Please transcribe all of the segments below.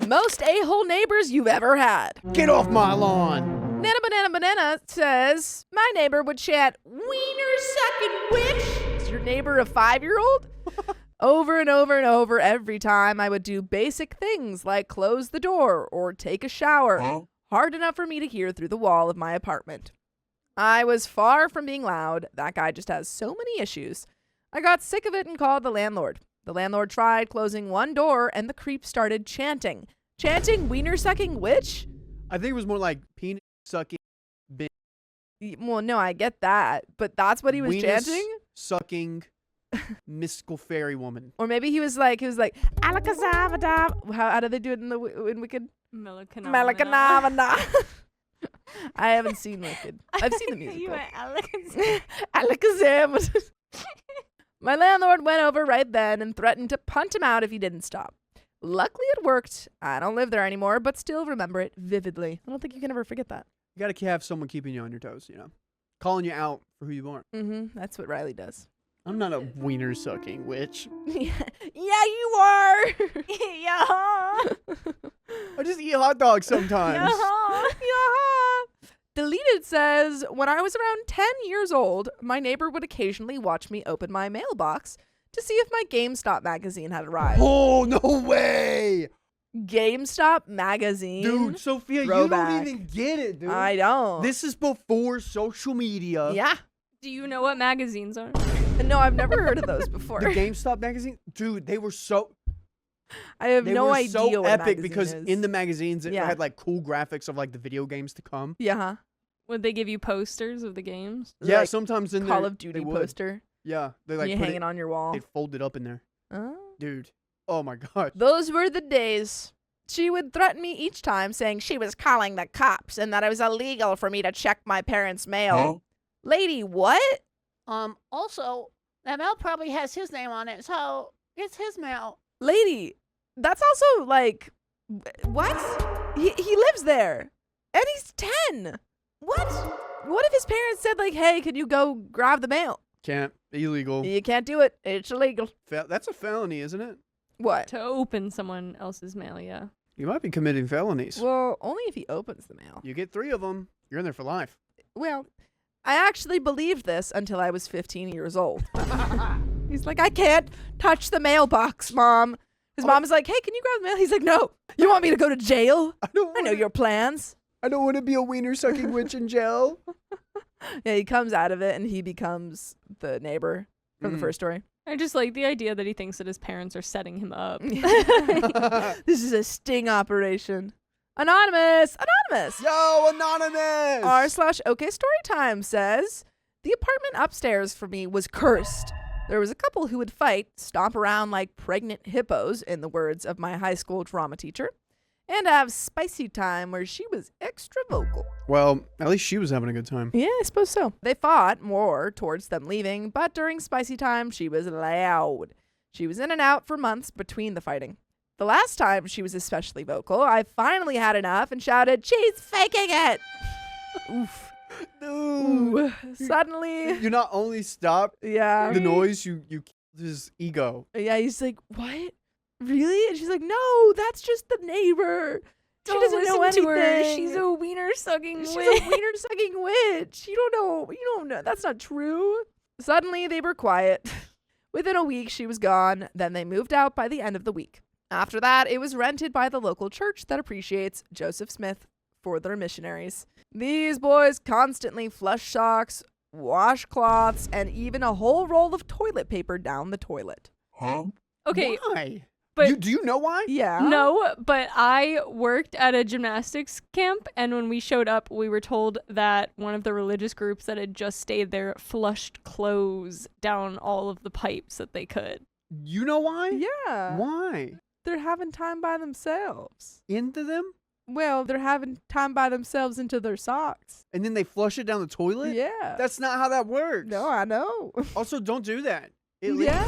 Most a-hole neighbors you've ever had. Get off my lawn. Nana Banana Banana says, my neighbor would chant, wiener sucking witch. Is your neighbor a 5-year-old? Over and over and over every time I would do basic things like close the door or take a shower. Hard enough for me to hear through the wall of my apartment. I was far from being loud. That guy just has so many issues. I got sick of it and called the landlord. The landlord tried closing one door and the creep started chanting. Chanting wiener sucking witch? I think it was more like penis sucking. Well, no, I get that. But that's what he was chanting? Sucking mystical fairy woman. Or maybe he was like, alakazavada. How do they do it in Wicked? Malakanavana. I haven't seen Wicked. I've seen the musical. You went Alakazam. My landlord went over right then and threatened to punt him out if he didn't stop. Luckily it worked. I don't live there anymore, but still remember it vividly. I don't think you can ever forget that. You gotta have someone keeping you on your toes, you know, calling you out for who you are. That's what Riley does. I'm not a wiener sucking witch. Yeah, you are. Yeah. I just eat hot dogs sometimes. Yeah. Deleted says, when I was around 10 years old, my neighbor would occasionally watch me open my mailbox to see if my GameStop magazine had arrived. Oh, no way. GameStop magazine? Dude, Sophia, Throwback. You don't even get it, dude. I don't. This is before social media. Yeah. Do you know what magazines are? No, I've never heard of those before. The GameStop magazine? Dude, they were so... I have no idea so what epic magazine because is. in the magazines it Yeah. had like cool graphics of like the video games to come. Yeah. Would they give you posters of the games? Yeah, Like sometimes in Call there, of Duty they would. poster. Yeah, they like You put hanging on your wall. They'd fold it up in there. Oh. Dude, oh my god. Those were the days. She would threaten me each time, saying she was calling the cops and that it was illegal for me to check my parents' mail. Huh? Lady, what? Also, that mail probably has his name on it, so it's his mail. Lady, that's also like, what? He lives there. And he's 10. What? What if his parents said like, hey, could you go grab the mail? Can't. Illegal. You can't do it. It's illegal. That's a felony, isn't it? What? To open someone else's mail, yeah. You might be committing felonies. Well, only if he opens the mail. You get 3 of them, you're in there for life. Well, I actually believed this until I was 15 years old. He's like, I can't touch the mailbox, Mom. His mom is like, hey, can you grab the mail? He's like, no. You want me to go to jail? I know your plans. I don't want to be a wiener sucking witch in jail. Yeah, he comes out of it and he becomes the neighbor from the first story. I just like the idea that he thinks that his parents are setting him up. This is a sting operation. Anonymous. Yo, anonymous. r/OK Storytime says, the apartment upstairs for me was cursed. There was a couple who would fight, stomp around like pregnant hippos, in the words of my high school drama teacher, and have spicy time where she was extra vocal. Well, at least she was having a good time. Yeah, I suppose so. They fought more towards them leaving, but during spicy time, she was loud. She was in and out for months between the fighting. The last time she was especially vocal, I finally had enough and shouted, she's faking it! Oof. Dude. Ooh. Suddenly. You not only stopped Yeah. the noise, you killed his ego. Yeah, he's like, what? Really? And she's like, no, that's just the neighbor. She Don't doesn't know listen anything. to her. She's a wiener sucking witch. She's a wiener sucking witch. You don't know. That's not true. Suddenly they were quiet. Within a week, she was gone. Then they moved out by the end of the week. After that, it was rented by the local church that appreciates Joseph Smith for their missionaries. These boys constantly flush socks, washcloths, and even a whole roll of toilet paper down the toilet. Huh? Okay, Why? but Do you know why? Yeah. no, but I worked at a gymnastics camp, and when we showed up, we were told that one of the religious groups that had just stayed there flushed clothes down all of the pipes that they could. You know why? Yeah. Why? They're having time by themselves. Into them? Well, they're having time by themselves into their socks. And then they flush it down the toilet? Yeah. That's not how that works. No, I know. Also, don't do that. It leaks. Yeah,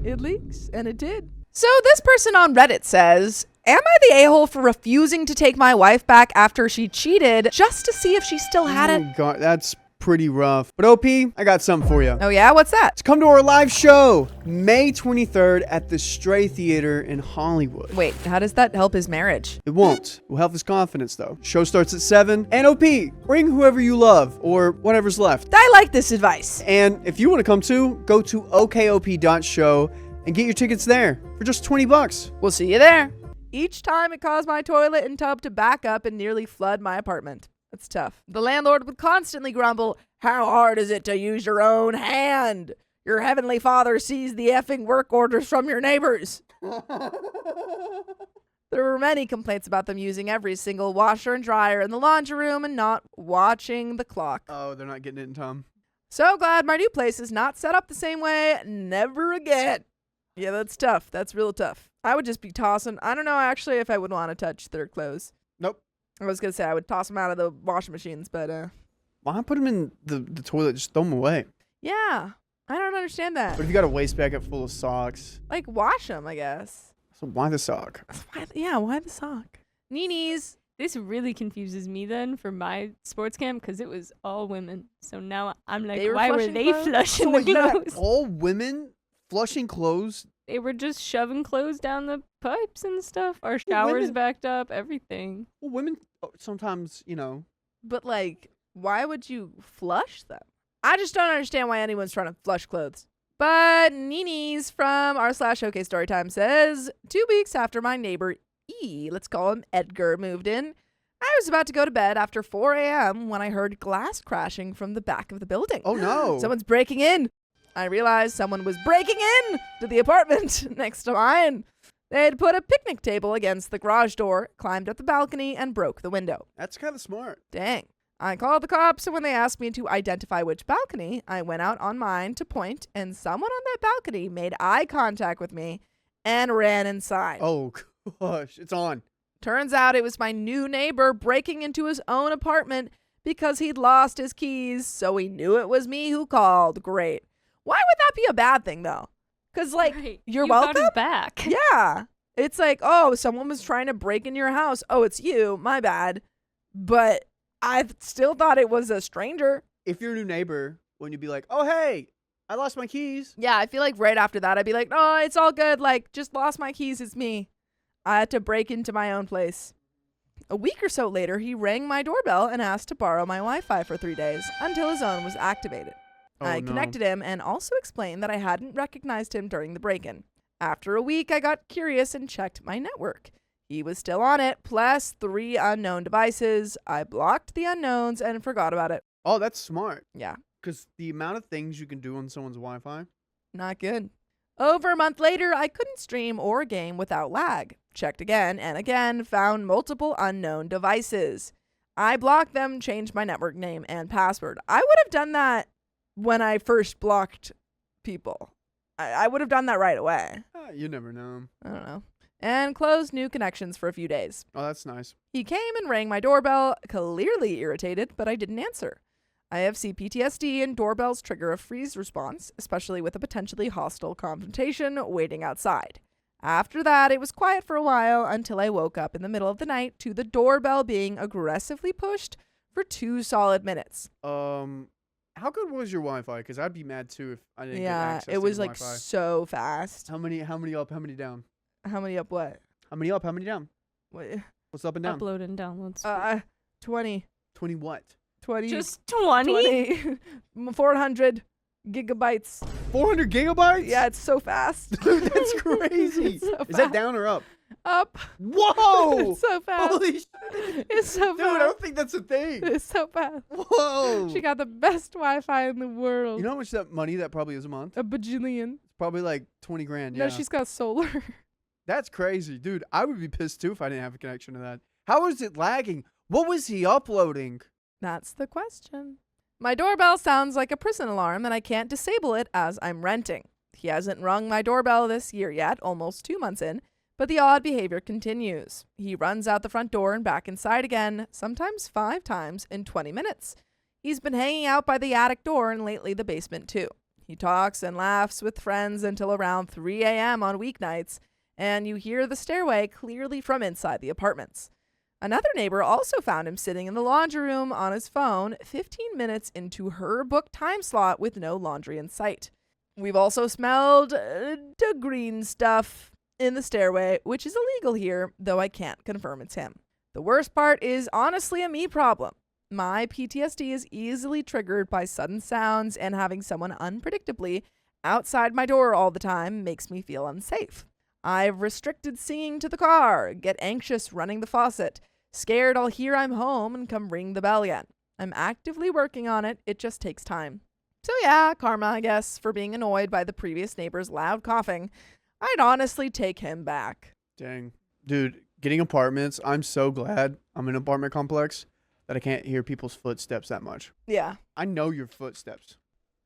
it leaks, and it did. So this person on Reddit says, am I the a-hole for refusing to take my wife back after she cheated just to see if she still had Oh it? my God, that's pretty rough. But OP, I got something for you. Oh yeah, what's that? Let's come to our live show, May 23rd at the Stray Theater in Hollywood. Wait, how does that help his marriage? It won't. It will help his confidence, though. Show starts at 7. And OP, bring whoever you love, or whatever's left. I like this advice. And if you want to come too, go to okop.show and get your tickets there for just $20. We'll see you there. Each time it caused my toilet and tub to back up and nearly flood my apartment. That's tough. The landlord would constantly grumble, "How hard is it to use your own hand? Your heavenly father sees the effing work orders from your neighbors." There were many complaints about them using every single washer and dryer in the laundry room and not watching the clock. Oh, they're not getting it in time. So glad my new place is not set up the same way. Never again. Yeah, that's tough. That's real tough. I would just be tossing. I don't know actually if I would want to touch their clothes. Nope. I was going to say I would toss them out of the washing machines, but Why not put them in the toilet? Just throw them away. yeah, I don't understand that. But if you got a waste basket full of socks, Like wash them, I guess. so why the sock? Why the sock? Nini's. This really confuses me then for my sports camp because it was all women. So now I'm like, They were why were flushing they clothes? flushing So the wait, you got clothes? all women flushing clothes? They were just shoving clothes down the pipes and stuff. Our showers women- backed up, everything. Well, women sometimes, But like, why would you flush them? I just don't understand why anyone's trying to flush clothes. But Nini's from r/OK Storytime says, 2 weeks after my neighbor E, let's call him Edgar, moved in, I was about to go to bed after 4 a.m. when I heard glass crashing from the back of the building. Oh no. Someone's breaking in. I realized someone was breaking in to the apartment next to mine. They'd put a picnic table against the garage door, climbed up the balcony, and broke the window. That's kind of smart. Dang. I called the cops, and when they asked me to identify which balcony, I went out on mine to point, and someone on that balcony made eye contact with me and ran inside. Oh gosh, it's on. Turns out it was my new neighbor breaking into his own apartment because he'd lost his keys, so he knew it was me who called. Great. Why would that be a bad thing, though? Because, like, Right. you're You got welcome. his back. Yeah. It's like, oh, someone was trying to break into your house. Oh, it's you. My bad. But I still thought it was a stranger. If you're a new neighbor, when you'd be like, "Oh hey, I lost my keys." Yeah, I feel like right after that, I'd be like, no, it's all good. Like, just lost my keys. It's me. I had to break into my own place. A week or so later, he rang my doorbell and asked to borrow my Wi-Fi for 3 days until his own was activated. Oh, I no. connected him and also explained that I hadn't recognized him during the break-in. After a week, I got curious and checked my network. He was still on it, plus 3 unknown devices. I blocked the unknowns and forgot about it. Oh, that's smart. Yeah, Because the amount of things you can do on someone's Wi-Fi. not good. Over a month later, I couldn't stream or game without lag. Checked again and again, found multiple unknown devices. I blocked them, changed my network name and password. I would have done that when I first blocked people. I would have done that right away. You never know. I don't know. And closed new connections for a few days. Oh, that's nice. He came and rang my doorbell, clearly irritated, but I didn't answer. I have CPTSD and doorbells trigger a freeze response, especially with a potentially hostile confrontation waiting outside. After that, it was quiet for a while until I woke up in the middle of the night to the doorbell being aggressively pushed for 2 solid minutes. How good was your Wi-Fi? Because I'd be mad too if I didn't get Yeah, access it to was your like Wi-Fi. so fast. How many up? How many down? How many up what? How many up? How many down? What? What's up and down? Upload and download. 20. 20 what? 20. Just 20? 400 gigabytes. 400 gigabytes? Yeah, it's so fast. Dude, that's crazy. It's so Is that fast. down or up? Up. Whoa! It's so fast. Holy shit. It's so Dude, I fast. don't think that's a thing. It's so fast. Whoa! She got the best Wi-Fi in the world. You know how much that money that probably is a month? A bajillion. Probably like 20 grand. Yeah. No, she's got solar. That's crazy. Dude, I would be pissed too if I didn't have a connection to that. How is it lagging? What was he uploading? That's the question. My doorbell sounds like a prison alarm, and I can't disable it as I'm renting. He hasn't rung my doorbell this year yet, almost 2 months in, but the odd behavior continues. He runs out the front door and back inside again, sometimes 5 times in 20 minutes. He's been hanging out by the attic door and lately the basement too. He talks and laughs with friends until around 3 a.m. on weeknights, and you hear the stairway clearly from inside the apartments. Another neighbor also found him sitting in the laundry room on his phone 15 minutes into her booked time slot with no laundry in sight. We've also smelled the green stuff in the stairway, which is illegal here, though I can't confirm it's him. The worst part is honestly a me problem. My PTSD is easily triggered by sudden sounds, and having someone unpredictably outside my door all the time makes me feel unsafe. I've restricted singing to the car, get anxious running the faucet, scared I'll hear I'm home and come ring the bell again. I'm actively working on it, it just takes time. So yeah, karma, I guess, for being annoyed by the previous neighbor's loud coughing. I'd honestly take him back. Dang. Dude, getting apartments, I'm so glad I'm in an apartment complex that I can't hear people's footsteps that much. Yeah. I know your footsteps.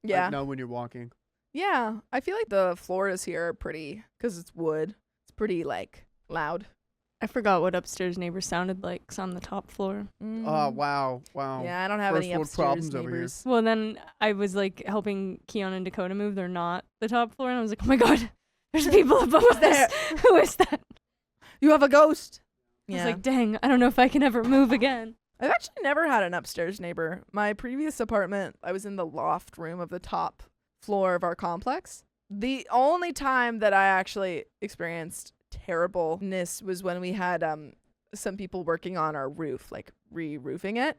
Yeah. I know when you're walking. Yeah. I feel like the floors here are pretty, because it's wood, it's pretty, like, loud. I forgot what upstairs neighbor sounded like 'cause on the top floor. Oh, wow. Yeah, I don't have First any world upstairs problems over here. neighbors. Well, then I was like helping Keon and Dakota move. They're not the top floor. And I was like, oh my God, there's people above us. Who is that? You have a ghost. I was like, dang, I don't know if I can ever move again. I've actually never had an upstairs neighbor. My previous apartment, I was in the loft room of the top floor of our complex. The only time that I actually experienced terribleness was when we had some people working on our roof, like re-roofing it.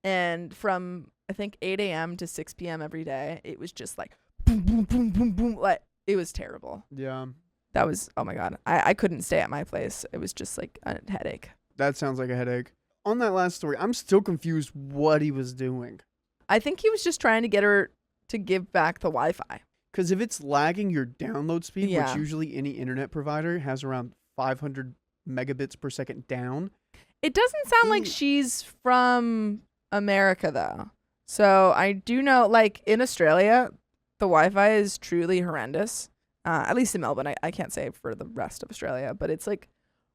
And from, I think, 8 a.m. to 6 p.m. every day, it was just like boom, boom, boom, boom, boom. Like, it was terrible. Yeah. That was, oh my God. I couldn't stay at my place. It was just like a headache. That sounds like a headache. On that last story, I'm still confused what he was doing. I think he was just trying to get her to give back the Wi-Fi. Because if it's lagging your download speed, Yeah. which usually any internet provider has around 500 megabits per second down. It doesn't sound like she's from America, though. So I do know, like, in Australia, the Wi-Fi is truly horrendous. At least in Melbourne. I can't say for the rest of Australia, but it's, like,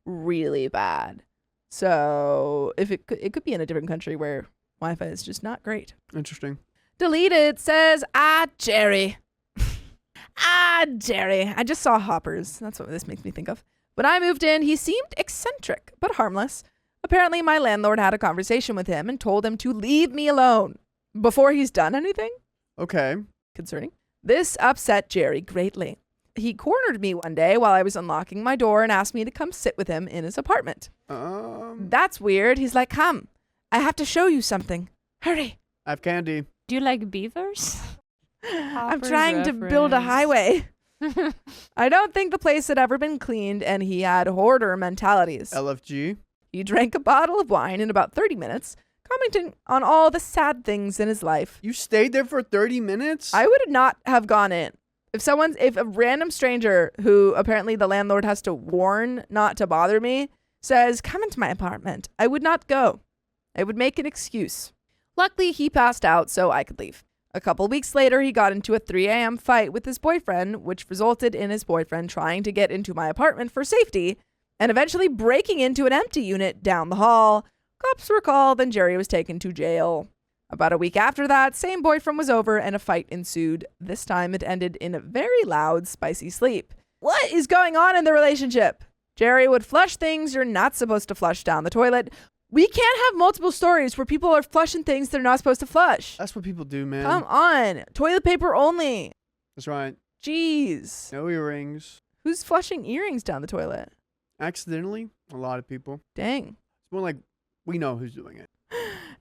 really bad. So if it could be in a different country where Wi-Fi is just not great. Interesting. Deleted says, Jerry. Jerry. I just saw Hoppers. That's what this makes me think of. When I moved in, he seemed eccentric, but harmless. Apparently, my landlord had a conversation with him and told him to leave me alone before he's done anything Okay. concerning. This upset Jerry greatly. He cornered me one day while I was unlocking my door and asked me to come sit with him in his apartment. That's weird. He's like, come. I have to show you something. Hurry. I have candy. Do you like beavers? I'm trying to build a highway. I don't think the place had ever been cleaned, and he had hoarder mentalities. LFG. He drank a bottle of wine in about 30 minutes, commenting on all the sad things in his life. You stayed there for 30 minutes? I would not have gone in. If a random stranger who apparently the landlord has to warn not to bother me says, come into my apartment, I would not go. I would make an excuse. Luckily, he passed out so I could leave. A couple weeks later, he got into a 3 a.m. fight with his boyfriend, which resulted in his boyfriend trying to get into my apartment for safety and eventually breaking into an empty unit down the hall. Cops were called and Jerry was taken to jail. About a week after that, same boyfriend was over and a fight ensued. This time it ended in a very loud, spicy sleep. What is going on in the relationship? Jerry would flush things you're not supposed to flush down the toilet. We can't have multiple stories where people are flushing things they're not supposed to flush. That's what people do, man. Come on. Toilet paper only. That's right. Jeez. No earrings. Who's flushing earrings down the toilet? Accidentally? A lot of people. Dang. It's more like we know who's doing it.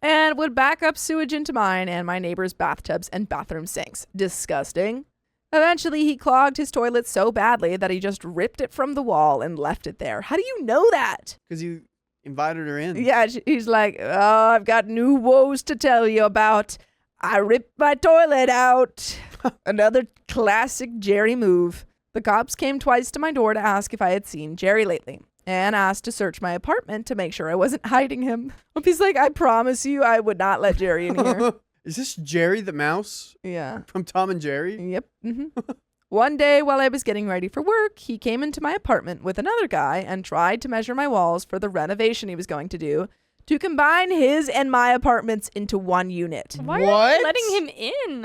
And would back up sewage into mine and my neighbor's bathtubs and bathroom sinks. Disgusting. Eventually, he clogged his toilet so badly that he just ripped it from the wall and left it there. How do you know that? Because you invited her in. Yeah, he's like, oh, I've got new woes to tell you about. I ripped my toilet out. Another classic Jerry move. The cops came twice to my door to ask if I had seen Jerry lately and asked to search my apartment to make sure I wasn't hiding him. He's like, I promise you I would not let Jerry in here. Is this Jerry the mouse Yeah. from Tom and Jerry? Yep. One day while I was getting ready for work, he came into my apartment with another guy and tried to measure my walls for the renovation he was going to do to combine his and my apartments into one unit. Why are What? you letting him in?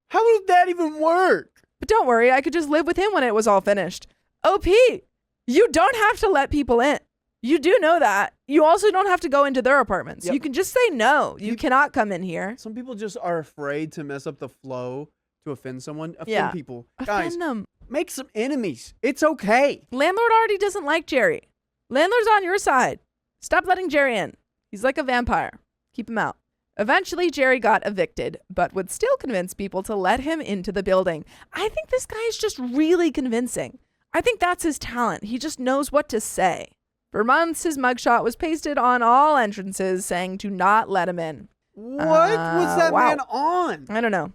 How would that even work? But don't worry, I could just live with him when it was all finished. OP, you don't have to let people in. You do know that. You also don't have to go into their apartments. Yep. You can just say no. You You- cannot come in here. Some people just are afraid to mess up the flow to offend someone. Offend Yeah. people. Guys, Offend them. make some enemies. It's okay. Landlord already doesn't like Jerry. Landlord's on your side. Stop letting Jerry in. He's like a vampire. Keep him out. Eventually, Jerry got evicted, but would still convince people to let him into the building. I think this guy is just really convincing. I think that's his talent. He just knows what to say. For months, his mugshot was pasted on all entrances saying to not let him in. What was that wow. man on? I don't know.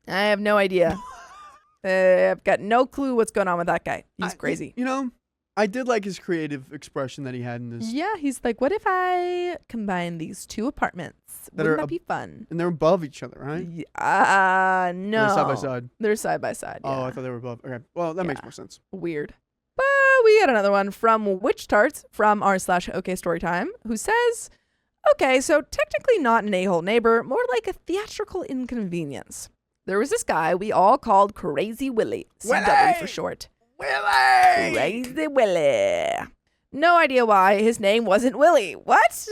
I have no idea. I've got no clue what's going on with that guy. He's crazy. You know, I did like his creative expression that he had in this. Yeah, he's like, what if I combine these two apartments? That Wouldn't are that be fun? And they're above each other, right? No. They're side by side. They're side by side. Oh, yeah. I thought they were above. Okay. Well, that makes Yeah. more sense. Weird. But we got another one from Witch Tarts from r/OK Storytime, who says, okay, so technically not an a-hole neighbor, more like a theatrical inconvenience. There was this guy we all called Crazy Willie, CW for short. Willie! Crazy Willie. No idea why his name wasn't Willie. What?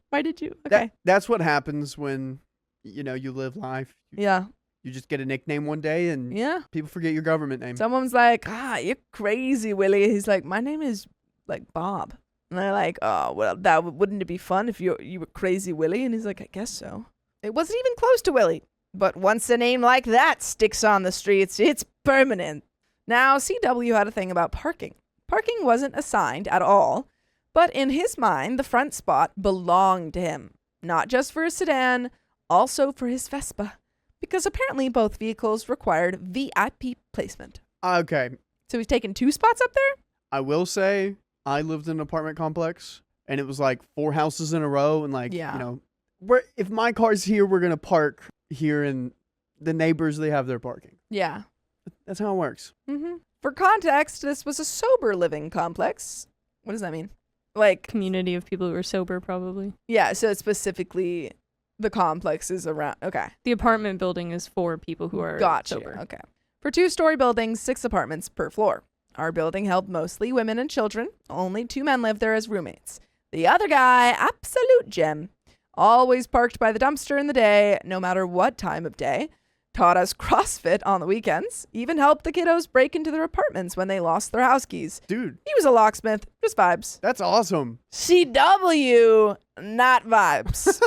Why did you? Okay. That's what happens when, you know, you live life. Yeah. You just get a nickname one day and Yeah. people forget your government name. Someone's like, you're Crazy Willie. He's like, my name is like Bob. And they're like, oh, well, wouldn't it be fun if you were Crazy Willie? And he's like, I guess so. It wasn't even close to Willie. But once a name like that sticks on the streets, it's permanent. Now, CW had a thing about parking. Parking wasn't assigned at all, but in his mind, the front spot belonged to him. Not just for his sedan, also for his Vespa. Because apparently both vehicles required VIP placement. Okay. So he's taking 2 spots up there? I will say, I lived in an apartment complex and it was like 4 houses in a row. And like, Yeah. you know, if my car's here, we're going to park here, and the neighbors, they have their parking. Yeah. That's how it works. Mm-hmm. For context, this was a sober living complex. What does that mean? Like, Community of people who are sober, probably. yeah, so specifically the complex is around. Okay. The apartment building is for people who are Gotcha. sober. Okay. For 2-story buildings, 6 apartments per floor. Our building held mostly women and children. Only 2 men lived there as roommates. The other guy, absolute gem. Always parked by the dumpster in the day, no matter what time of day. Taught us CrossFit on the weekends. Even helped the kiddos break into their apartments when they lost their house keys. Dude, He was a locksmith. Just vibes. that's awesome. CW, not vibes.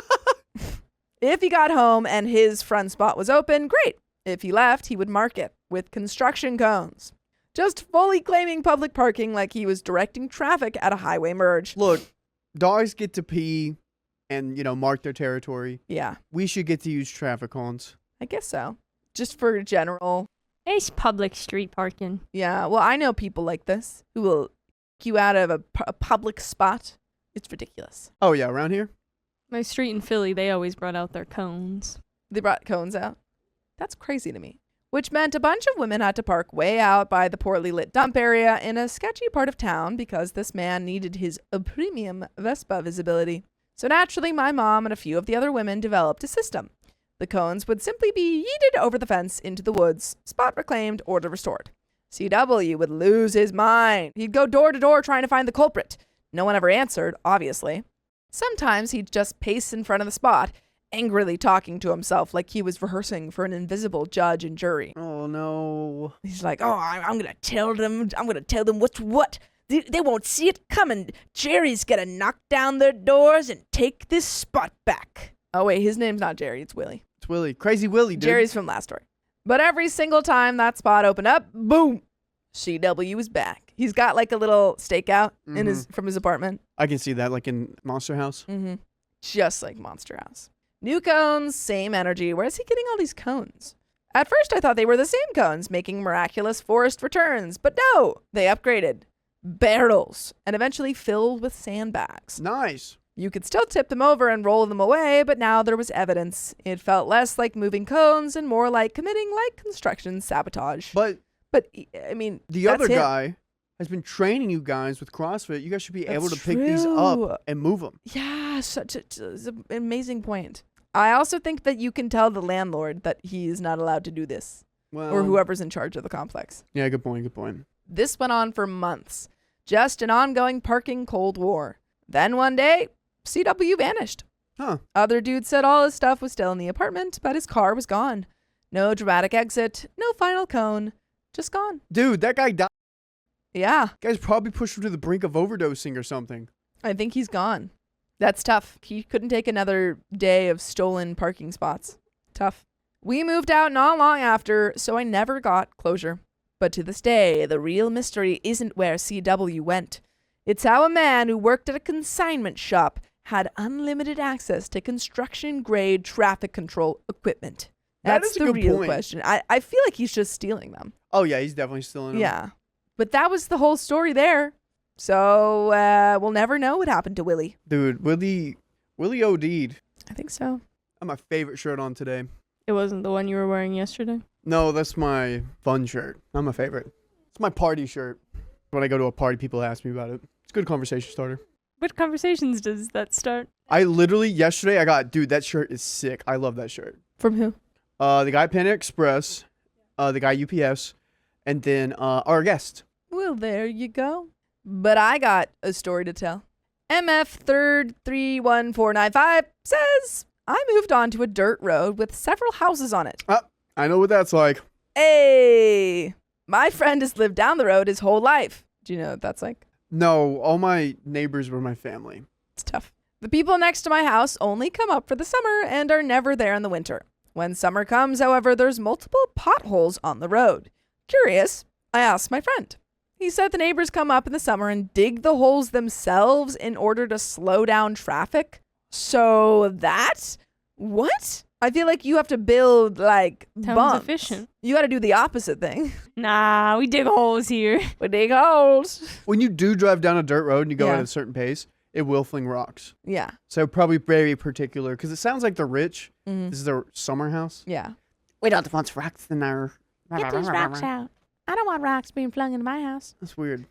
If he got home and his front spot was open, great. If he left, he would mark it with construction cones. Just fully claiming public parking like he was directing traffic at a highway merge. Look, dogs get to pee and, you know, mark their territory. Yeah, We should get to use traffic cones. I guess so. Just for general. It's public street parking. Yeah, well, I know people like this who will kick you out of a public spot. It's ridiculous. Oh, yeah, around here? My street in Philly, they always brought out their cones. They brought cones out. That's crazy to me. Which meant a bunch of women had to park way out by the poorly lit dump area in a sketchy part of town because this man needed his premium Vespa visibility. So naturally, my mom and a few of the other women developed a system. The cones would simply be yeeted over the fence into the woods, spot reclaimed, order restored. CW would lose his mind. He'd go door to door trying to find the culprit. No one ever answered, obviously. Sometimes he'd just pace in front of the spot, angrily talking to himself like he was rehearsing for an invisible judge and jury. Oh, no. He's like, oh, I'm going to tell them what's what. They won't see it coming. Jerry's going to knock down their doors and take this spot back. Oh, wait, his name's not Jerry. It's Willie. It's Willie. Crazy Willie, dude. Jerry's from last story. But every single time that spot opened up, boom, CW is back. He's got like a little stakeout from his apartment. I can see that, like in Monster House. Mm-hmm. Just like Monster House. New cones, same energy. Where's he getting all these cones? At first, I thought they were the same cones, making miraculous forest returns. But no, they upgraded. Barrels, and eventually filled with sandbags. Nice. You could still tip them over and roll them away, but now there was evidence. It felt less like moving cones and more like committing light construction sabotage. But I mean, the that's other him. guy has been training you guys with CrossFit. You guys should be able to That's pick these true. up and move them. Yeah, it's an amazing point. I also think that you can tell the landlord that he is not allowed to do this, Well, or whoever's in charge of the complex. Yeah, good point. Good point. This went on for months. Just an ongoing parking Cold War. Then one day, CW vanished. Huh. Other dudes said all his stuff was still in the apartment, but his car was gone. No dramatic exit, no final cone, just gone. Dude, that guy died. Yeah, Guy's probably pushed him to the brink of overdosing or something. I think he's gone. That's tough. He couldn't take another day of stolen parking spots. Tough. We moved out not long after, so I never got closure. But to this day, the real mystery isn't where CW went. It's how a man who worked at a consignment shop had unlimited access to construction-grade traffic control equipment. That That's is a the good real point. question. I feel like he's just stealing them. Oh, yeah, he's definitely still in him. Yeah. But that was the whole story there. So we'll never know what happened to Willie. Dude, Willie OD'd. I think so. I have my favorite shirt on today. It wasn't the one you were wearing yesterday. No, that's my fun shirt. Not my favorite. It's my party shirt. When I go to a party, people ask me about it. It's a good conversation starter. What conversations does that start? I literally, yesterday, dude, that shirt is sick. I love that shirt. From who? The guy at Panda Express, the guy at UPS, and then our guest. Well, there you go. But I got a story to tell. MF third 31495 says, I moved onto a dirt road with several houses on it. I know what that's like. Hey, my friend has lived down the road his whole life. Do you know what that's like? No, all my neighbors were my family. It's tough. The people next to my house only come up for the summer and are never there in the winter. When summer comes, however, there's multiple potholes on the road. Curious, I asked my friend. He said the neighbors come up in the summer and dig the holes themselves in order to slow down traffic. So what? I feel like you have to build like Sounds bumps. efficient. You got to do the opposite thing. Nah, we dig holes here. We dig holes. When you do drive down a dirt road and you go Yeah. at a certain pace, it will fling rocks. Yeah. So probably very particular because it sounds like they're rich. Mhm. This is their summer house. Yeah. We don't want rocks in our. Get these rocks out. I don't want rocks being flung into my house. That's weird.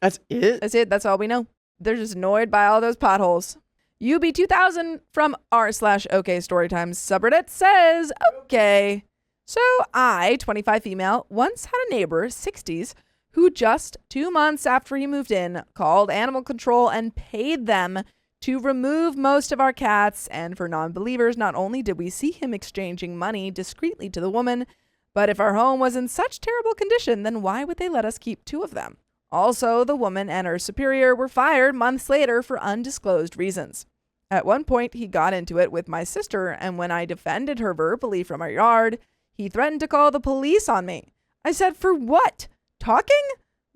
That's it? That's it. That's all we know. They're just annoyed by all those potholes. UB2000 from r/OK Storytime subreddit says, okay. So I, 25 female, once had a neighbor, 60s, who just 2 months after he moved in, called animal control and paid them to remove most of our cats. And for non-believers, not only did we see him exchanging money discreetly to the woman, but if our home was in such terrible condition, then why would they let us keep 2 of them? Also, the woman and her superior were fired months later for undisclosed reasons. At one point, he got into it with my sister, and when I defended her verbally from our yard, he threatened to call the police on me. I said, for what? Talking?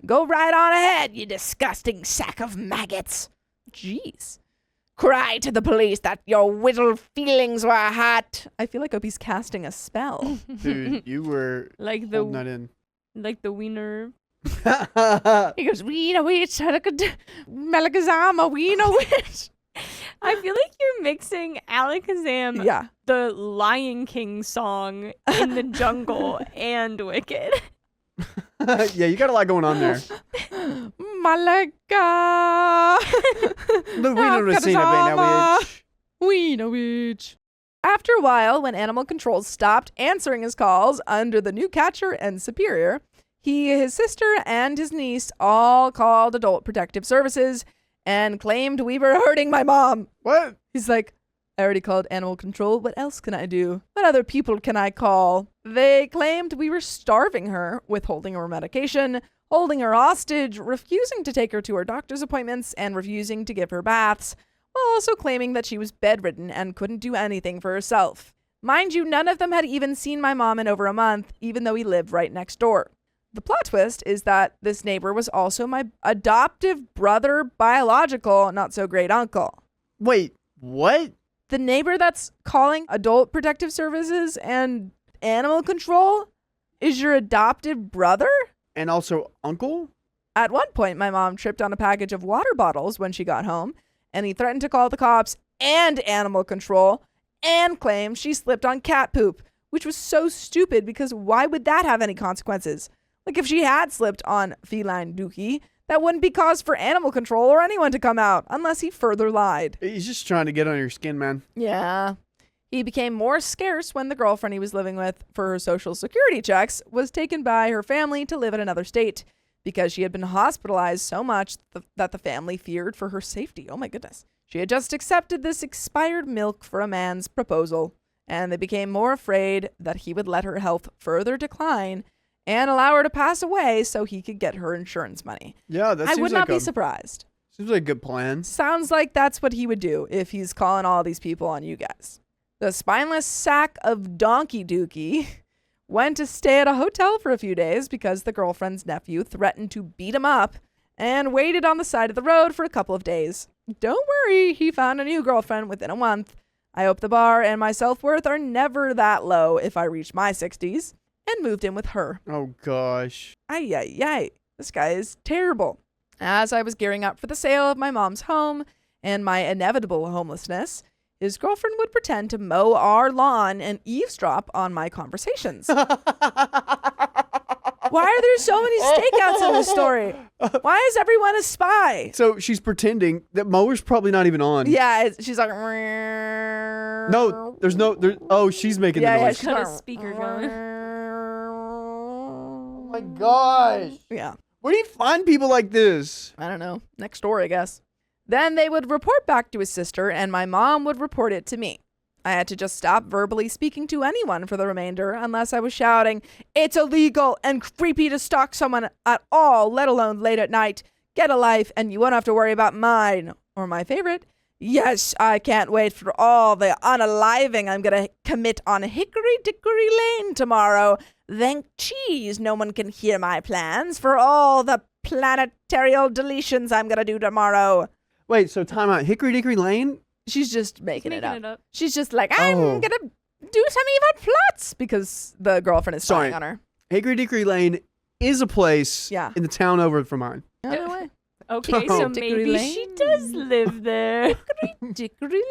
Go right on ahead, you disgusting sack of maggots. Jeez. Cry to the police that your whittled feelings were hurt. I feel like Opie's casting a spell. Dude, you were Like holding the that in. like the wiener. He goes, Weena witch, Melagazama, Weena witch. I feel like you're mixing Alakazam, Yeah. the Lion King song in the jungle, and Wicked. Yeah, you got a lot going on there. Malaga. But we don't see it right now, bitch. Weena witch. After a while, when animal control stopped answering his calls under the new catcher and superior, he, his sister, and his niece all called Adult Protective Services and claimed we were hurting my mom. What? He's like, I already called animal control. What else can I do? What other people can I call? They claimed we were starving her, withholding her medication, holding her hostage, refusing to take her to her doctor's appointments, and refusing to give her baths, while also claiming that she was bedridden and couldn't do anything for herself. Mind you, none of them had even seen my mom in over a month, even though he lived right next door. The plot twist is that this neighbor was also my adoptive brother, biological, not so great uncle. Wait, what? The neighbor that's calling Adult Protective Services and animal control is your adopted brother? And also uncle? At one point, my mom tripped on a package of water bottles when she got home, and he threatened to call the cops and animal control and claimed she slipped on cat poop, which was so stupid because why would that have any consequences? Like if she had slipped on feline dookie, that wouldn't be cause for animal control or anyone to come out, unless he further lied. He's just trying to get on your skin, man. Yeah. He became more scarce when the girlfriend he was living with for her social security checks was taken by her family to live in another state. because she had been hospitalized so much that the family feared for her safety. Oh my goodness. She had just accepted this expired milk for a man's proposal, and they became more afraid that he would let her health further decline and allow her to pass away so he could get her insurance money. Yeah, that I seems would like not be surprised. Seems like a good plan. Sounds like that's what he would do if he's calling all these people on you guys. The spineless sack of donkey dookie went to stay at a hotel for a few days because the girlfriend's nephew threatened to beat him up and waited on the side of the road for a couple of days. Don't worry, he found a new girlfriend within a month. I hope the bar and my self-worth are never that low if I reach my 60s, and moved in with her. Oh, gosh. Ay. This guy is terrible. As I was gearing up for the sale of my mom's home and my inevitable homelessness, his girlfriend would pretend to mow our lawn and eavesdrop on my conversations. Why are there so many stakeouts in this story? Why is everyone a spy? So she's pretending that mower's probably not even on. Yeah, she's like... No, there's no... oh, she's making the noise. She's got a speaker going. Oh, my gosh. Yeah. Where do you find people like this? I don't know. Next door, I guess. Then they would report back to his sister, and my mom would report it to me. I had to just stop verbally speaking to anyone for the remainder unless I was shouting, "It's illegal and creepy to stalk someone at all, let alone late at night. Get a life and you won't have to worry about mine." Or my favorite, "Yes, I can't wait for all the unaliving I'm going to commit on Hickory Dickory Lane tomorrow. Thank cheese no one can hear my plans for all the planetarial deletions I'm going to do tomorrow." Wait, so time out. Hickory Dickory Lane? She's just making it up. It up. She's just like, I'm Oh. going to do some evil plots because the girlfriend is spying on her. Hickory Dickory Lane is a place Yeah. in the town over from mine. Oh, no way. Okay, Oh. so Dickory maybe Lane? she does live there. Dickory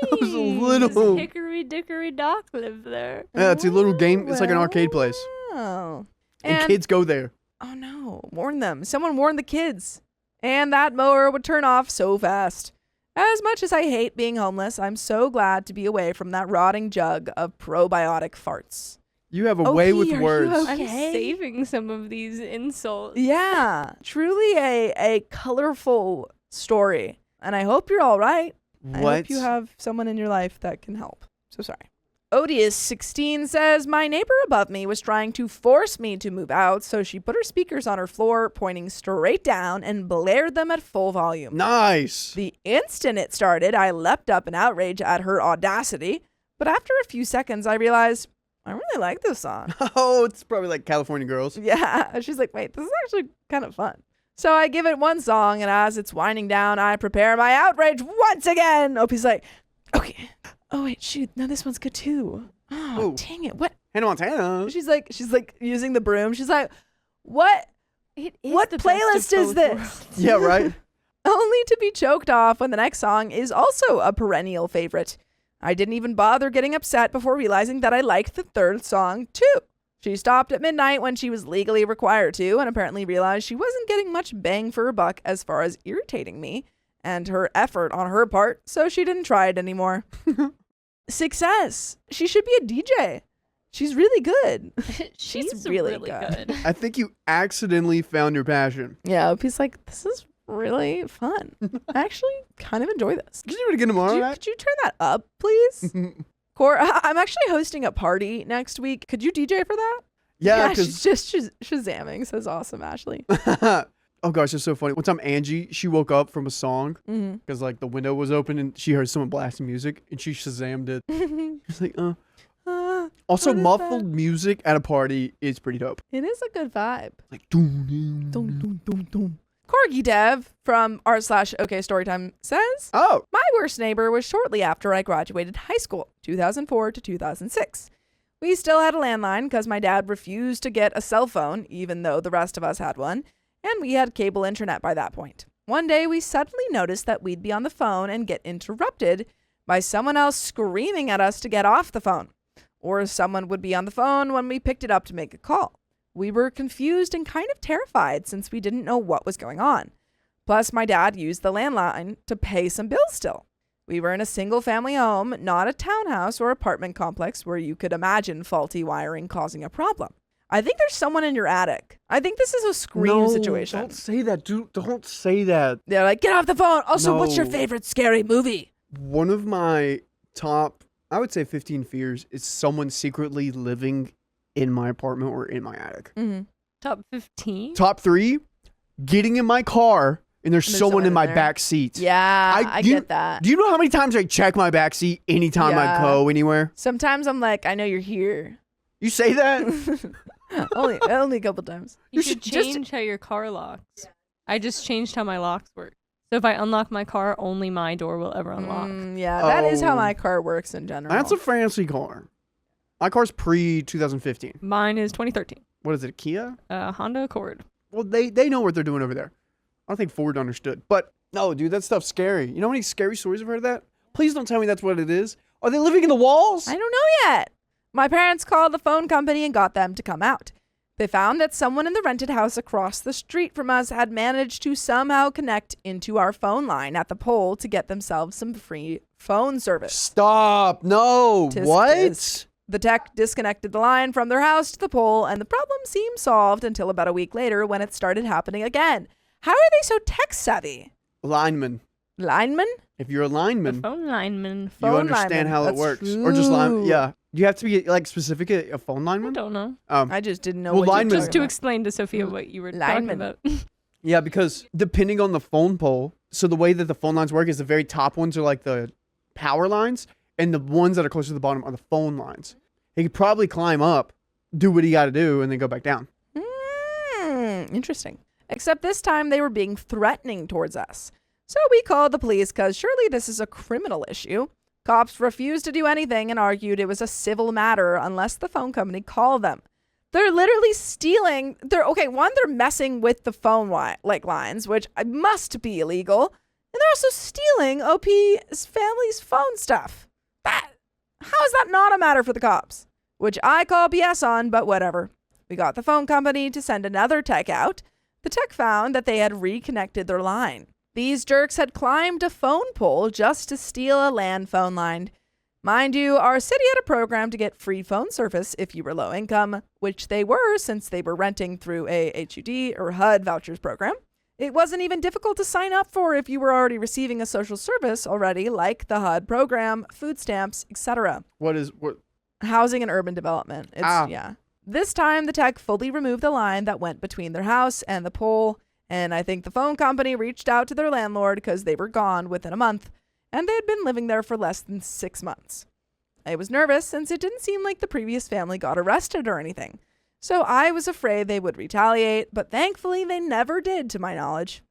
That was a Lane. little... Hickory Dickory Doc live there. Yeah, it's a little game. It's like an arcade place. Oh. And kids go there. Oh no, warn them. Someone warn the kids. And that mower would turn off so fast. As much as I hate being homeless, I'm so glad to be away from that rotting jug of probiotic farts. You have a way with are you words. okay? I'm saving some of these insults. Yeah, truly a colorful story. And I hope you're all right. I What? hope you have someone in your life that can help. So sorry. Odious16 says, my neighbor above me was trying to force me to move out, so she put her speakers on her floor, pointing straight down, and blared them at full volume. Nice. The instant it started, I leapt up in outrage at her audacity, but after a few seconds, I realized, I really like this song. Oh, it's probably like California Girls. Yeah, she's like, wait, this is actually kind of fun. So I give it one song, and as it's winding down, I prepare my outrage once again. Opie's like, okay. Oh wait, shoot! No, this one's good too. Oh, Whoa. dang it! What? Hannah Montana. She's like using the broom. She's like, what? It is What the best playlist of is both this? worlds. Yeah, right? Only to be choked off when the next song is also a perennial favorite. I didn't even bother getting upset before realizing that I liked the third song too. She stopped at midnight when she was legally required to, and apparently realized she wasn't getting much bang for her buck as far as irritating me and her effort on her part, so she didn't try it anymore. Success. She should be a DJ. She's really good. She's really really good. good. I think you accidentally found your passion. Yeah, Opie's like, this is really fun. I actually kind of enjoy this. Could you do it again tomorrow, Could you turn that up, please? I'm actually hosting a party next week. Could you DJ for that? Yeah, she's because... just shazamming. Says awesome, Ashley. Oh, gosh, it's so funny. One time, Angie, she woke up from a song Mm-hmm. because, like, the window was open and she heard someone blasting music and she Shazammed it. She's like, Also, What is muffled that? music at a party is pretty dope. It is a good vibe. Like, doom, doom, Dum, doom. dum, dum, dum. Corgi Dev from r/OK says, Oh, my worst neighbor was shortly after I graduated high school, 2004 to 2006. We still had a landline because my dad refused to get a cell phone, even though the rest of us had one, and we had cable internet by that point. One day, we suddenly noticed that we'd be on the phone and get interrupted by someone else screaming at us to get off the phone, or someone would be on the phone when we picked it up to make a call. We were confused and kind of terrified since we didn't know what was going on. Plus, my dad used the landline to pay some bills still. We were in a single-family home, not a townhouse or apartment complex where you could imagine faulty wiring causing a problem. I think there's someone in your attic. I think this is a Scream situation. Don't say that, dude. Don't say that. They're like, get off the phone. Also, what's your No. favorite scary movie? One of my top, I would say 15 fears is someone secretly living in my apartment or in my attic. Mm-hmm. Top 15? Top 3, getting in my car and there's someone in my there. back seat. Yeah, I get that. Do you know how many times I check my back seat anytime I Yeah. go anywhere? Sometimes I'm like, I know you're here. You say that? only a couple times. You You should should just- change how your car locks. I just changed how my locks work. So if I unlock my car, only my door will ever unlock. Yeah, that is how Oh. my car works in general. That's a fancy car. My car's pre-2015. Mine is 2013. What is it, a Kia? Honda Accord. Well, they know what they're doing over there. I don't think Ford understood. But no, dude, that stuff's scary. You know how many scary stories I've heard of that? Please don't tell me that's what it is. Are they living in the walls? I don't know yet. My parents called the phone company and got them to come out. They found that someone in the rented house across the street from us had managed to somehow connect into our phone line at the pole to get themselves some free phone service. Stop. No. Tisk, What? tisk. The tech disconnected the line from their house to the pole, and the problem seemed solved until about a week later when it started happening again. How are they so tech savvy? Lineman. Linemen? If you're a The lineman, phone lineman. you Phone understand lineman. how it That's works. Or just lineman. true. Yeah. You have to be like specific a phone I lineman. don't know. I just didn't know Well, what you were linemen- Just talking to about. explain to Sophia what you were Lineman. talking about. Yeah, because depending on the phone pole, so the way that the phone lines work is the very top ones are like the power lines, and the ones that are closer to the bottom are the phone lines. He could probably climb up, do what he got to do, and then go back down. Interesting. Except this time they were being threatening towards us. So we called the police because surely this is a criminal issue. Cops refused to do anything and argued it was a civil matter unless the phone company called them. They're literally stealing. They're messing with the phone lines, which must be illegal, and they're also stealing OP's family's phone stuff. How is that not a matter for the cops? Which I call BS on, but whatever. We got the phone company to send another tech out. The tech found that they had reconnected their line. These jerks had climbed a phone pole just to steal a land phone line. Mind you, our city had a program to get free phone service if you were low income, which they were since they were renting through a HUD or HUD vouchers program. It wasn't even difficult to sign up for if you were already receiving a social service already, like the HUD program, food stamps, etc. What? Housing and urban development. Yeah. This time, the tech fully removed the line that went between their house and the pole, and I think the phone company reached out to their landlord because they were gone within a month, and they had been living there for less than 6 months. I was nervous since it didn't seem like the previous family got arrested or anything, so I was afraid they would retaliate, but thankfully they never did to my knowledge.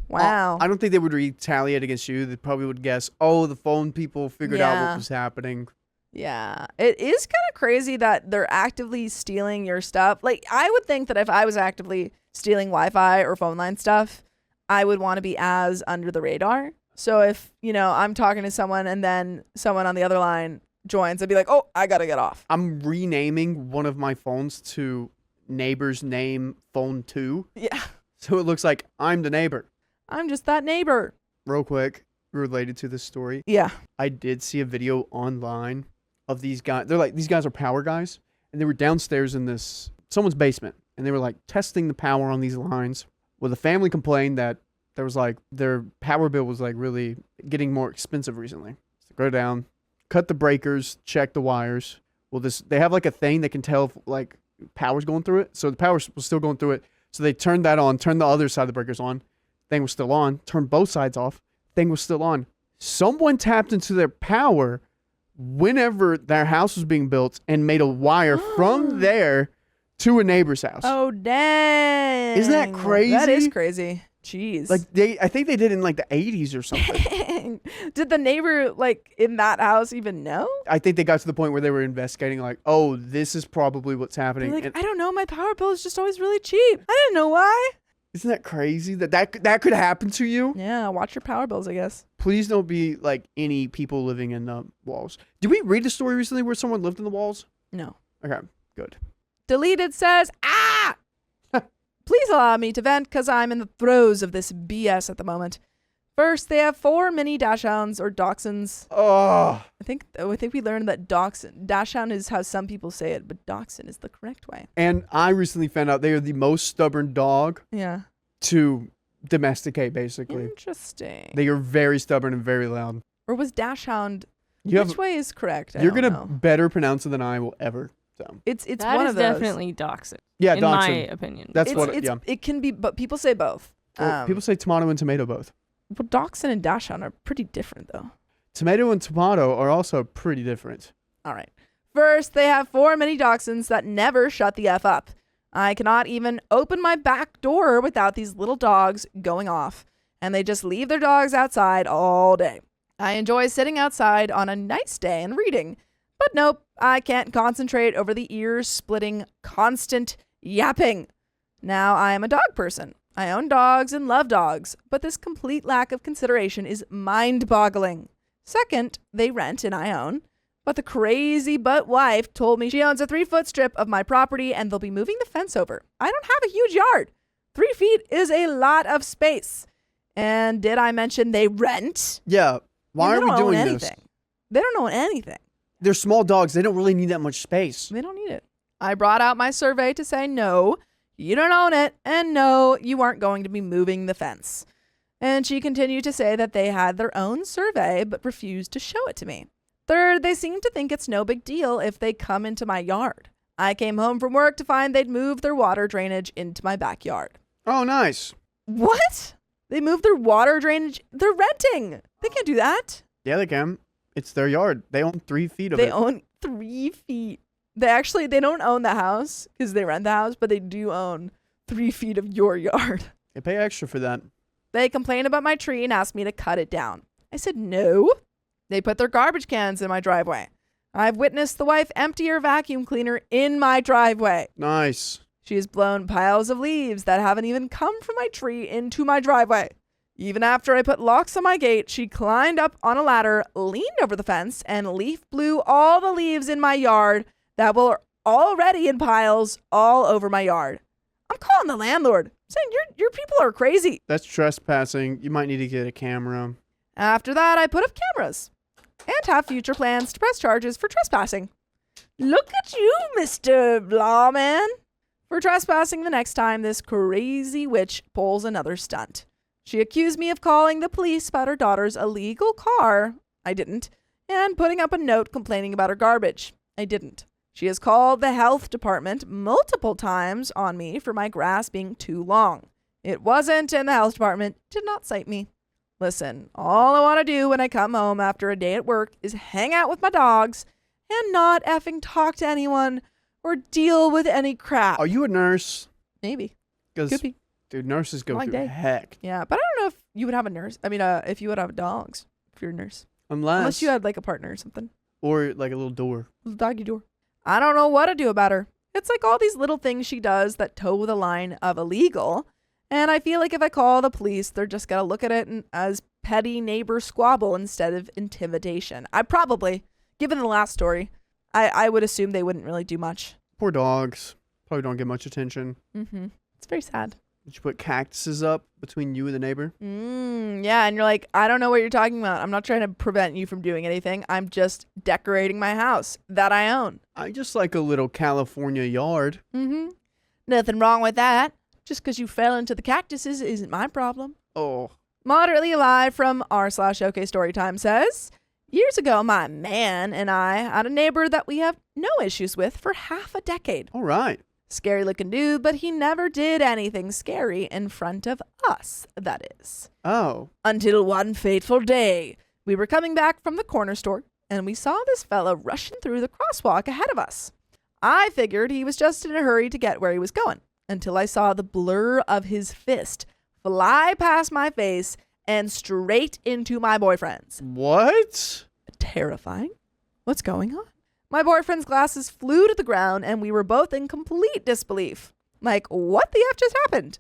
Wow. I don't think they would retaliate against you. They probably would guess, oh, the phone people figured out Yeah. what was happening. Yeah, it is kind of crazy that they're actively stealing your stuff. Like, I would think that if I was actively stealing Wi-Fi or phone line stuff, I would want to be as under the radar. So if, I'm talking to someone and then someone on the other line joins, I'd be like, oh, I got to get off. I'm renaming one of my phones to neighbor's name phone 2. Yeah, So it looks like I'm the neighbor. I'm just that neighbor. Real quick, related to this story, Yeah. I did see a video online of these guys. These guys are power guys, and they were downstairs in someone's basement, and they were like testing the power on these lines. Well, the family complained that there was their power bill was really getting more expensive recently. So go down, cut the breakers, check the wires. Well, they have a thing that can tell if power's going through it. So the power was still going through it. So they turned that on, turned the other side of the breakers on. Thing was still on. Turned both sides off. Thing was still on. Someone tapped into their power whenever their house was being built and made a wire from there to a neighbor's house. Oh, dang. Isn't that crazy? That is crazy. Jeez. I think they did in the 80s or something. Did the neighbor in that house even know? I think they got to the point where they were investigating oh, this is probably what's happening. They're And I don't know. My power bill is just always really cheap. I didn't know why. isn't that crazy that could happen to you? Yeah, watch your power bills, I guess. Please don't be any people living in the walls. Did we read a story recently where someone lived in the walls? No. Okay, good. Deleted says, Please allow me to vent because I'm in the throes of this BS at the moment. First, they have 4 mini dachshunds or dachshunds. Oh, I think we learned that dachshund is how some people say it, but dachshund is the correct way. and I recently found out they are the most stubborn dog Yeah. to domesticate, basically. Interesting. They are very stubborn and very loud. Or was dachshund? You Which have, way is correct? you're going to better pronounce it than I will ever. So It's That one is of those. definitely dachshund, yeah, in my dachshund. opinion. That's It's- what. Yeah. It can be, but people say both. Well, people say tomato and tomato both. Well, dachshund and dachshund are pretty different, though. Tomato and tomato are also pretty different. All right. First, they have 4 mini dachshunds that never shut the F up. I cannot even open my back door without these little dogs going off, and they just leave their dogs outside all day. I enjoy sitting outside on a nice day and reading, but nope, I can't concentrate over the ear-splitting, constant yapping. Now I am a dog person. I own dogs and love dogs, but this complete lack of consideration is mind-boggling. Second, they rent and I own. But the crazy butt wife told me she owns a 3-foot strip of my property and they'll be moving the fence over. I don't have a huge yard. 3 feet is a lot of space. And did I mention they rent? Yeah. Why They are we don't own doing anything. this? They don't own anything. They're small dogs. They don't really need that much space. They don't need it. I brought out my survey to say no, you don't own it, and no, you aren't going to be moving the fence. And she continued to say that they had their own survey but refused to show it to me. Third, they seem to think it's no big deal if they come into my yard. I came home from work to find they'd moved their water drainage into my backyard. Oh, nice. What? They moved their water drainage? They're renting. They can't do that. Yeah, they can. It's their yard. They own 3 feet of They it. own 3 feet. They don't own the house because they rent the house, but they do own 3 feet of your yard. They pay extra for that. They complained about my tree and asked me to cut it down. I said no. They put their garbage cans in my driveway. I've witnessed the wife empty her vacuum cleaner in my driveway. Nice. She has blown piles of leaves that haven't even come from my tree into my driveway. Even after I put locks on my gate, she climbed up on a ladder, leaned over the fence, and leaf blew all the leaves in my yard that were already in piles all over my yard. I'm calling the landlord, saying your people are crazy. That's trespassing. You might need to get a camera. After that, I put up cameras and have future plans to press charges for trespassing. Look at you, Mr. Lawman. For trespassing the next time this crazy witch pulls another stunt. She accused me of calling the police about her daughter's illegal car. I didn't. And putting up a note complaining about her garbage. I didn't. She has called the health department multiple times on me for my grass being too long. It wasn't, and the health department did not cite me. Listen, all I want to do when I come home after a day at work is hang out with my dogs and not effing talk to anyone or deal with any crap. Are you a nurse? Maybe. Because, Could be. dude, nurses go My through day. heck. Yeah, but I don't know if you would have a nurse. I mean, if you would have dogs, if you're a nurse. Unless you had like a partner or something. Or like a little door. Little doggy door. I don't know what to do about her. It's like all these little things she does that toe the line of illegal. And I feel like if I call the police, they're just going to look at it as petty neighbor squabble instead of intimidation. I probably, given the last story, I would assume they wouldn't really do much. Poor dogs. Probably don't get much attention. Mm-hmm. It's very sad. Did you put cactuses up between you and the neighbor? Yeah, and you're like, I don't know what you're talking about. I'm not trying to prevent you from doing anything. I'm just decorating my house that I own. I just like a little California yard. Mm-hmm. Nothing wrong with that. Just because you fell into the cactuses isn't my problem. Oh. Moderately Alive from r/OK Storytime says, years ago, my man and I had a neighbor that we have no issues with for half a decade. All right. Scary looking dude, but he never did anything scary in front of us, that is. Oh. Until one fateful day, we were coming back from the corner store and we saw this fella rushing through the crosswalk ahead of us. I figured he was just in a hurry to get where he was going until I saw the blur of his fist fly past my face and straight into my boyfriend's. What? Terrifying. What's going on? My boyfriend's glasses flew to the ground and we were both in complete disbelief. Like, what the F just happened?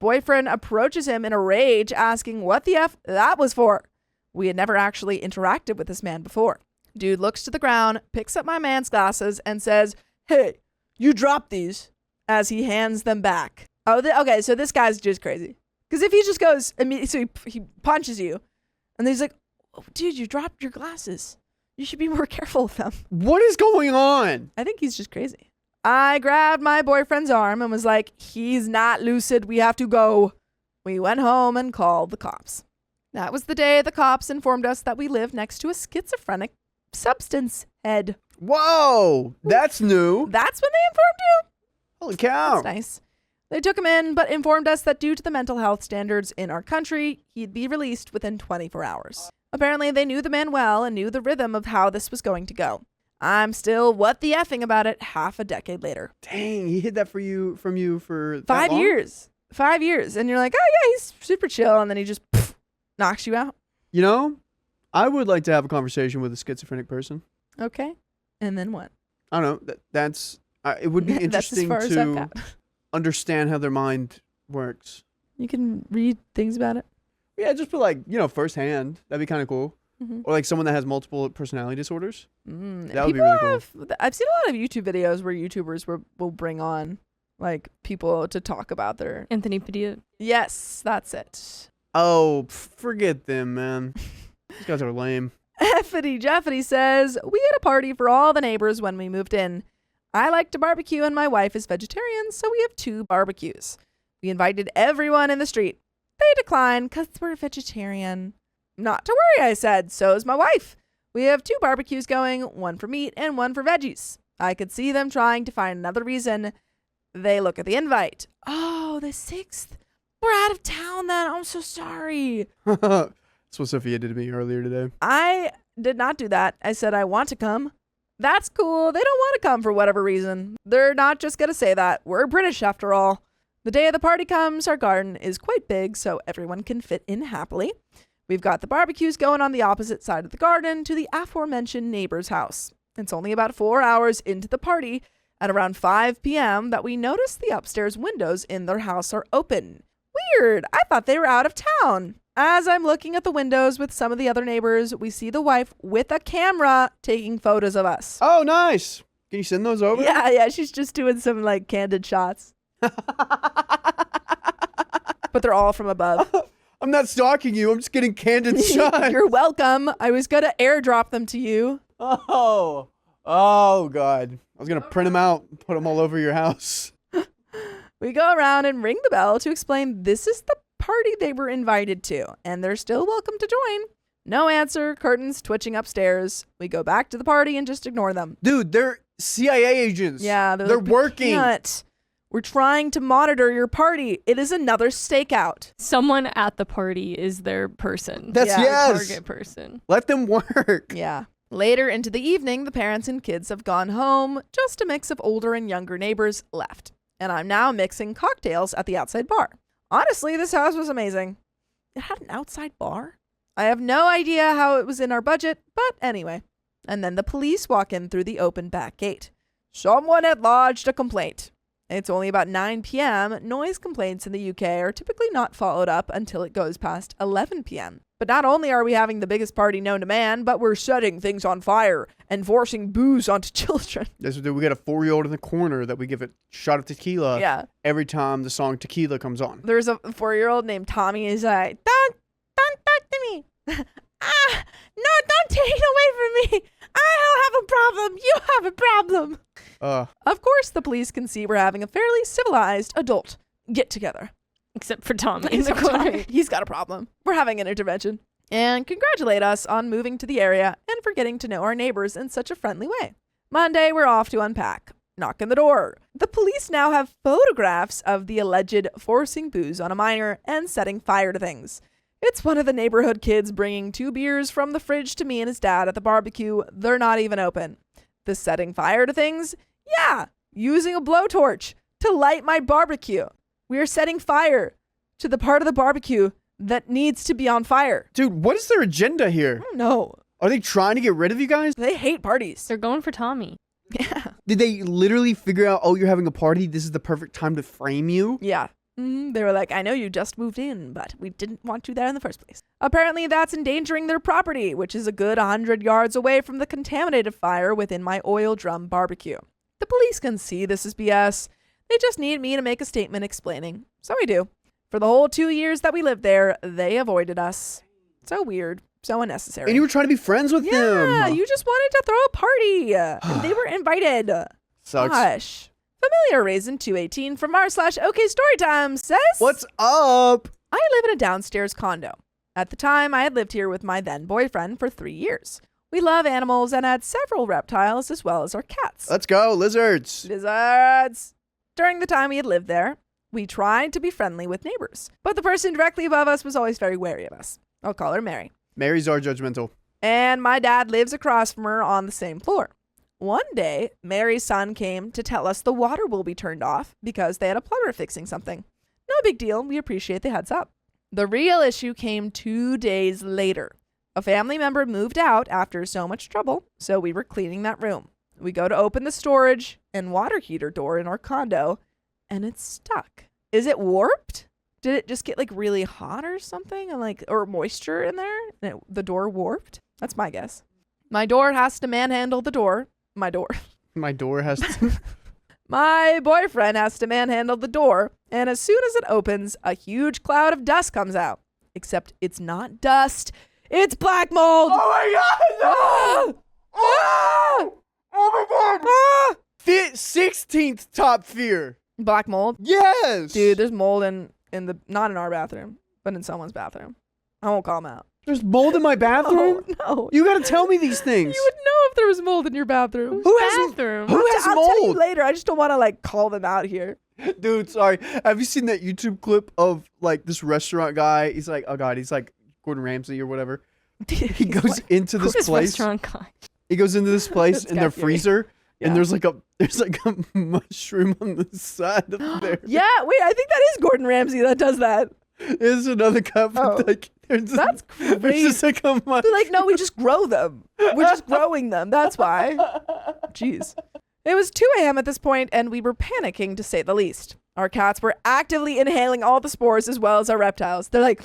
Boyfriend approaches him in a rage, asking what the F that was for. We had never actually interacted with this man before. Dude looks to the ground, picks up my man's glasses, and says, "Hey, you dropped these," as he hands them back. Okay, so this guy's just crazy. Because if he just goes immediately, so he punches you, and then he's like, oh, dude, you dropped your glasses. You should be more careful with them. What is going on? I think he's just crazy. I grabbed my boyfriend's arm and was like, he's not lucid. We have to go. We went home and called the cops. That was the day the cops informed us that we lived next to a schizophrenic substance head. Whoa, that's new. That's when they informed you? Holy cow. That's nice. They took him in, but informed us that due to the mental health standards in our country, he'd be released within 24 hours. Apparently, they knew the man well and knew the rhythm of how this was going to go. I'm still what the effing about it half a decade later. Dang, he hid that from you for that 5 long? years. 5 years. And you're like, oh, yeah, he's super chill. And then he just knocks you out. You know, I would like to have a conversation with a schizophrenic person. Okay. And then what? I don't know. That's it would be interesting That's as far as I've to got. understand how their mind works. You can read things about it. Yeah, just put like, firsthand. That'd be kind of cool. Mm-hmm. Or like someone that has multiple personality disorders. That would be People really cool. I've seen a lot of YouTube videos where YouTubers will bring on like people to talk about their. Anthony Padilla. Yes, that's it. Oh, forget them, man. These guys are lame. Effity Jeffity says, we had a party for all the neighbors when we moved in. I like to barbecue and my wife is vegetarian, so we have 2 barbecues. We invited everyone in the street. They declined because we're vegetarian. Not to worry, I said. So is my wife. We have 2 barbecues going, one for meat and one for veggies. I could see them trying to find another reason. They look at the invite. Oh, the 6th. We're out of town then. I'm so sorry. That's what Sophia did to me earlier today. I did not do that. I said I want to come. That's cool. They don't want to come for whatever reason. They're not just going to say that. We're British after all. The day of the party comes, our garden is quite big, so everyone can fit in happily. We've got the barbecues going on the opposite side of the garden to the aforementioned neighbor's house. It's only about 4 hours into the party, at around 5 p.m., that we notice the upstairs windows in their house are open. Weird. I thought they were out of town. As I'm looking at the windows with some of the other neighbors, we see the wife with a camera taking photos of us. Oh, nice. Can you send those over? Yeah, she's just doing some like candid shots. But they're all from above. I'm not stalking you. I'm just getting candid shots. You're welcome. I was going to airdrop them to you. Oh, God. I was going to print them out and put them all over your house. We go around and ring the bell to explain this is the party they were invited to, and they're still welcome to join. No answer, curtains twitching upstairs. We go back to the party and just ignore them. Dude, they're CIA agents. Yeah, they're like, working. We're trying to monitor your party. It is another stakeout. Someone at the party is their person. That's yes. Target person. Let them work. Yeah. Later into the evening, the parents and kids have gone home. Just a mix of older and younger neighbors left. And I'm now mixing cocktails at the outside bar. Honestly, this house was amazing. It had an outside bar? I have no idea how it was in our budget, but anyway. And then the police walk in through the open back gate. Someone had lodged a complaint. It's only about 9 p.m. Noise complaints in the UK are typically not followed up until it goes past 11 p.m. But not only are we having the biggest party known to man, but we're setting things on fire and forcing booze onto children. Yes, we do. We got a 4-year-old in the corner that we give a shot of tequila every time the song Tequila comes on. There's a 4-year-old named Tommy. He's like, don't talk to me. No, don't take it away from me. I don't have a problem. You have a problem. Of course, the police can see we're having a fairly civilized adult get together. Except for Tommy in the corner. He's got a problem. We're having an intervention. And congratulate us on moving to the area and for getting to know our neighbors in such a friendly way. Monday, we're off to unpack. Knock on the door. The police now have photographs of the alleged forcing booze on a minor and setting fire to things. It's one of the neighborhood kids bringing 2 beers from the fridge to me and his dad at the barbecue. They're not even open. The setting fire to things? Yeah, using a blowtorch to light my barbecue. We are setting fire to the part of the barbecue that needs to be on fire. Dude, what is their agenda here? No. Are they trying to get rid of you guys? They hate parties. They're going for Tommy. Yeah. Did they literally figure out, oh, you're having a party? This is the perfect time to frame you? Yeah. They were like, I know you just moved in, but we didn't want you there in the first place. Apparently, that's endangering their property, which is a good 100 yards away from the contaminated fire within my oil drum barbecue. The police can see this is BS. They just need me to make a statement explaining. So we do. For the whole 2 years that we lived there, they avoided us. So weird. So unnecessary. And you were trying to be friends with them. Yeah, you just wanted to throw a party. And they were invited. Sucks. Gosh. Familiar Raisin 218 from r/OK Storytime says, What's up? I live in a downstairs condo. At the time, I had lived here with my then boyfriend for 3 years. We love animals and had several reptiles as well as our cats. Let's go, lizards. Lizards. During the time we had lived there, we tried to be friendly with neighbors, but the person directly above us was always very wary of us. I'll call her Mary. Mary's our judgmental. And my dad lives across from her on the same floor. One day, Mary's son came to tell us the water will be turned off because they had a plumber fixing something. No big deal. We appreciate the heads up. The real issue came 2 days later. A family member moved out after so much trouble, so we were cleaning that room. We go to open the storage and water heater door in our condo, and it's stuck. Is it warped? Did it just get like really hot or something, and or moisture in there? And the door warped? That's my guess. My door has to manhandle the door. My door. My door has to... My boyfriend has to manhandle the door, and as soon as it opens, a huge cloud of dust comes out. Except it's not dust. It's black mold. Oh my god! No! Ah! Oh my god! Ah! 16th top fear. Black mold? Yes! Dude, there's mold in the, not in our bathroom, but in someone's bathroom. I won't call him out. There's mold in my bathroom? No. You gotta tell me these things. You would know if there was mold in your bathroom. Who has Bathroom. Who has I'll tell you mold? later. I just don't want to call them out here. Dude, sorry. Have you seen that YouTube clip of this restaurant guy? He's like, oh god, he's like Gordon Ramsay or whatever. He goes into this This place. restaurant guy. He goes into this place That's in their Cathy. freezer, Yeah. and there's like a mushroom on the side of there. Yeah, wait, I think that is Gordon Ramsay that does that. There's another cup. Oh. There's That's There's crazy. just like a mushroom. They're like, no, we just grow them. We're just growing them. That's why. Jeez. It was 2 a.m. at this point, and we were panicking, to say the least. Our cats were actively inhaling all the spores as well as our reptiles. They're like,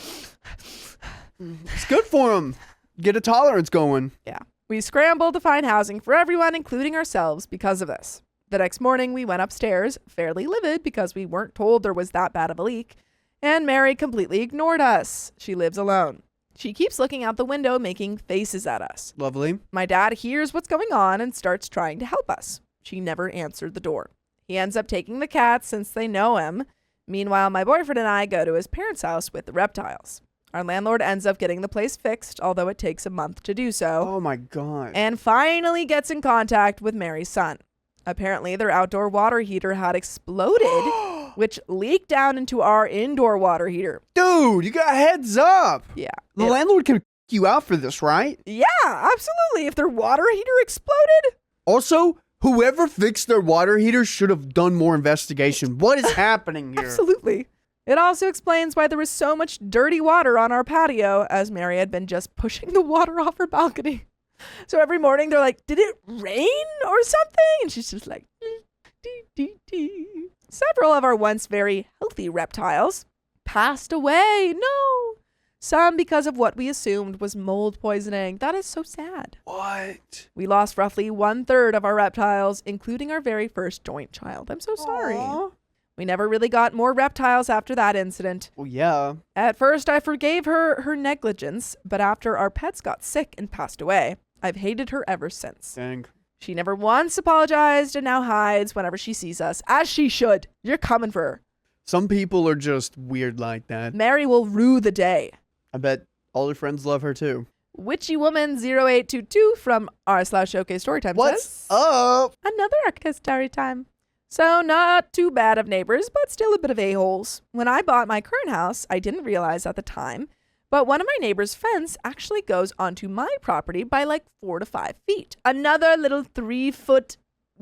It's good for them. Get a tolerance going. yeah. We scrambled to find housing for everyone, including ourselves, because of this. The next morning, we went upstairs, fairly livid because we weren't told there was that bad of a leak, and Mary completely ignored us. She lives alone. She keeps looking out the window, making faces at us. Lovely. My dad hears what's going on and starts trying to help us. She never answered the door. He ends up taking the cats since they know him. Meanwhile, my boyfriend and I go to his parents' house with the reptiles. Our landlord ends up getting the place fixed, although it takes a month to do so, Oh my god. and finally gets in contact with Mary's son. Apparently, their outdoor water heater had exploded, which leaked down into our indoor water heater. Dude, you got heads up. Yeah. The landlord can you out for this, right? Yeah, absolutely. If their water heater exploded. Also, whoever fixed their water heater should have done more investigation. What is happening here? Absolutely. It also explains why there was so much dirty water on our patio, as Mary had been just pushing the water off her balcony. So every morning they're like, did it rain or something? And she's just like, dee, dee, dee. Several of our once very healthy reptiles passed away. No. Some because of what we assumed was mold poisoning. That is so sad. What? We lost roughly 1/3 of our reptiles, including our very first joint child. I'm so sorry. Aw. We never really got more reptiles after that incident. Well, yeah. At first, I forgave her negligence, but after our pets got sick and passed away, I've hated her ever since. Dang. She never once apologized and now hides whenever she sees us, as she should. You're coming for her. Some people are just weird like that. Mary will rue the day. I bet all her friends love her too. Witchy Woman 0822 from r/OK Storytime What's says, up? another Arctic story time. So not too bad of neighbors, but still a bit of a-holes. When I bought my current house, I didn't realize at the time, but one of my neighbor's fence actually goes onto my property by 4 to 5 feet. Another little 3-foot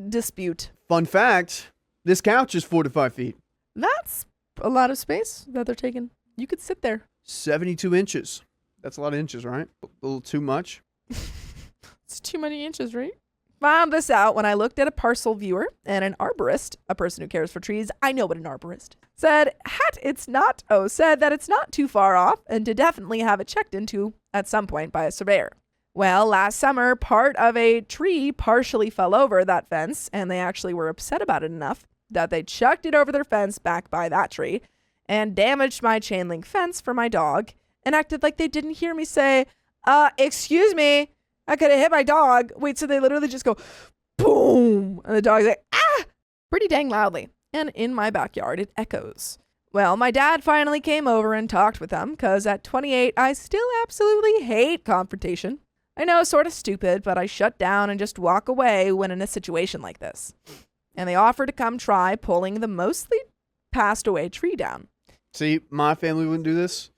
dispute. Fun fact, this couch is 4 to 5 feet. That's a lot of space that they're taking. You could sit there. 72 inches. That's a lot of inches, right? A little too much. It's too many inches, right? Found this out when I looked at a parcel viewer, and an arborist, a person who cares for trees, I know what an arborist, said that it's not too far off and to definitely have it checked into at some point by a surveyor. Well, last summer, part of a tree partially fell over that fence, and they actually were upset about it enough that they chucked it over their fence back by that tree, and damaged my chain link fence for my dog and acted like they didn't hear me say, excuse me, I could have hit my dog. Wait, so they literally just go, boom, and the dog's like, ah, pretty dang loudly. And in my backyard, it echoes. Well, my dad finally came over and talked with them because at 28, I still absolutely hate confrontation. I know, sort of stupid, but I shut down and just walk away when in a situation like this. And they offered to come try pulling the mostly passed away tree down. See, my family wouldn't do this.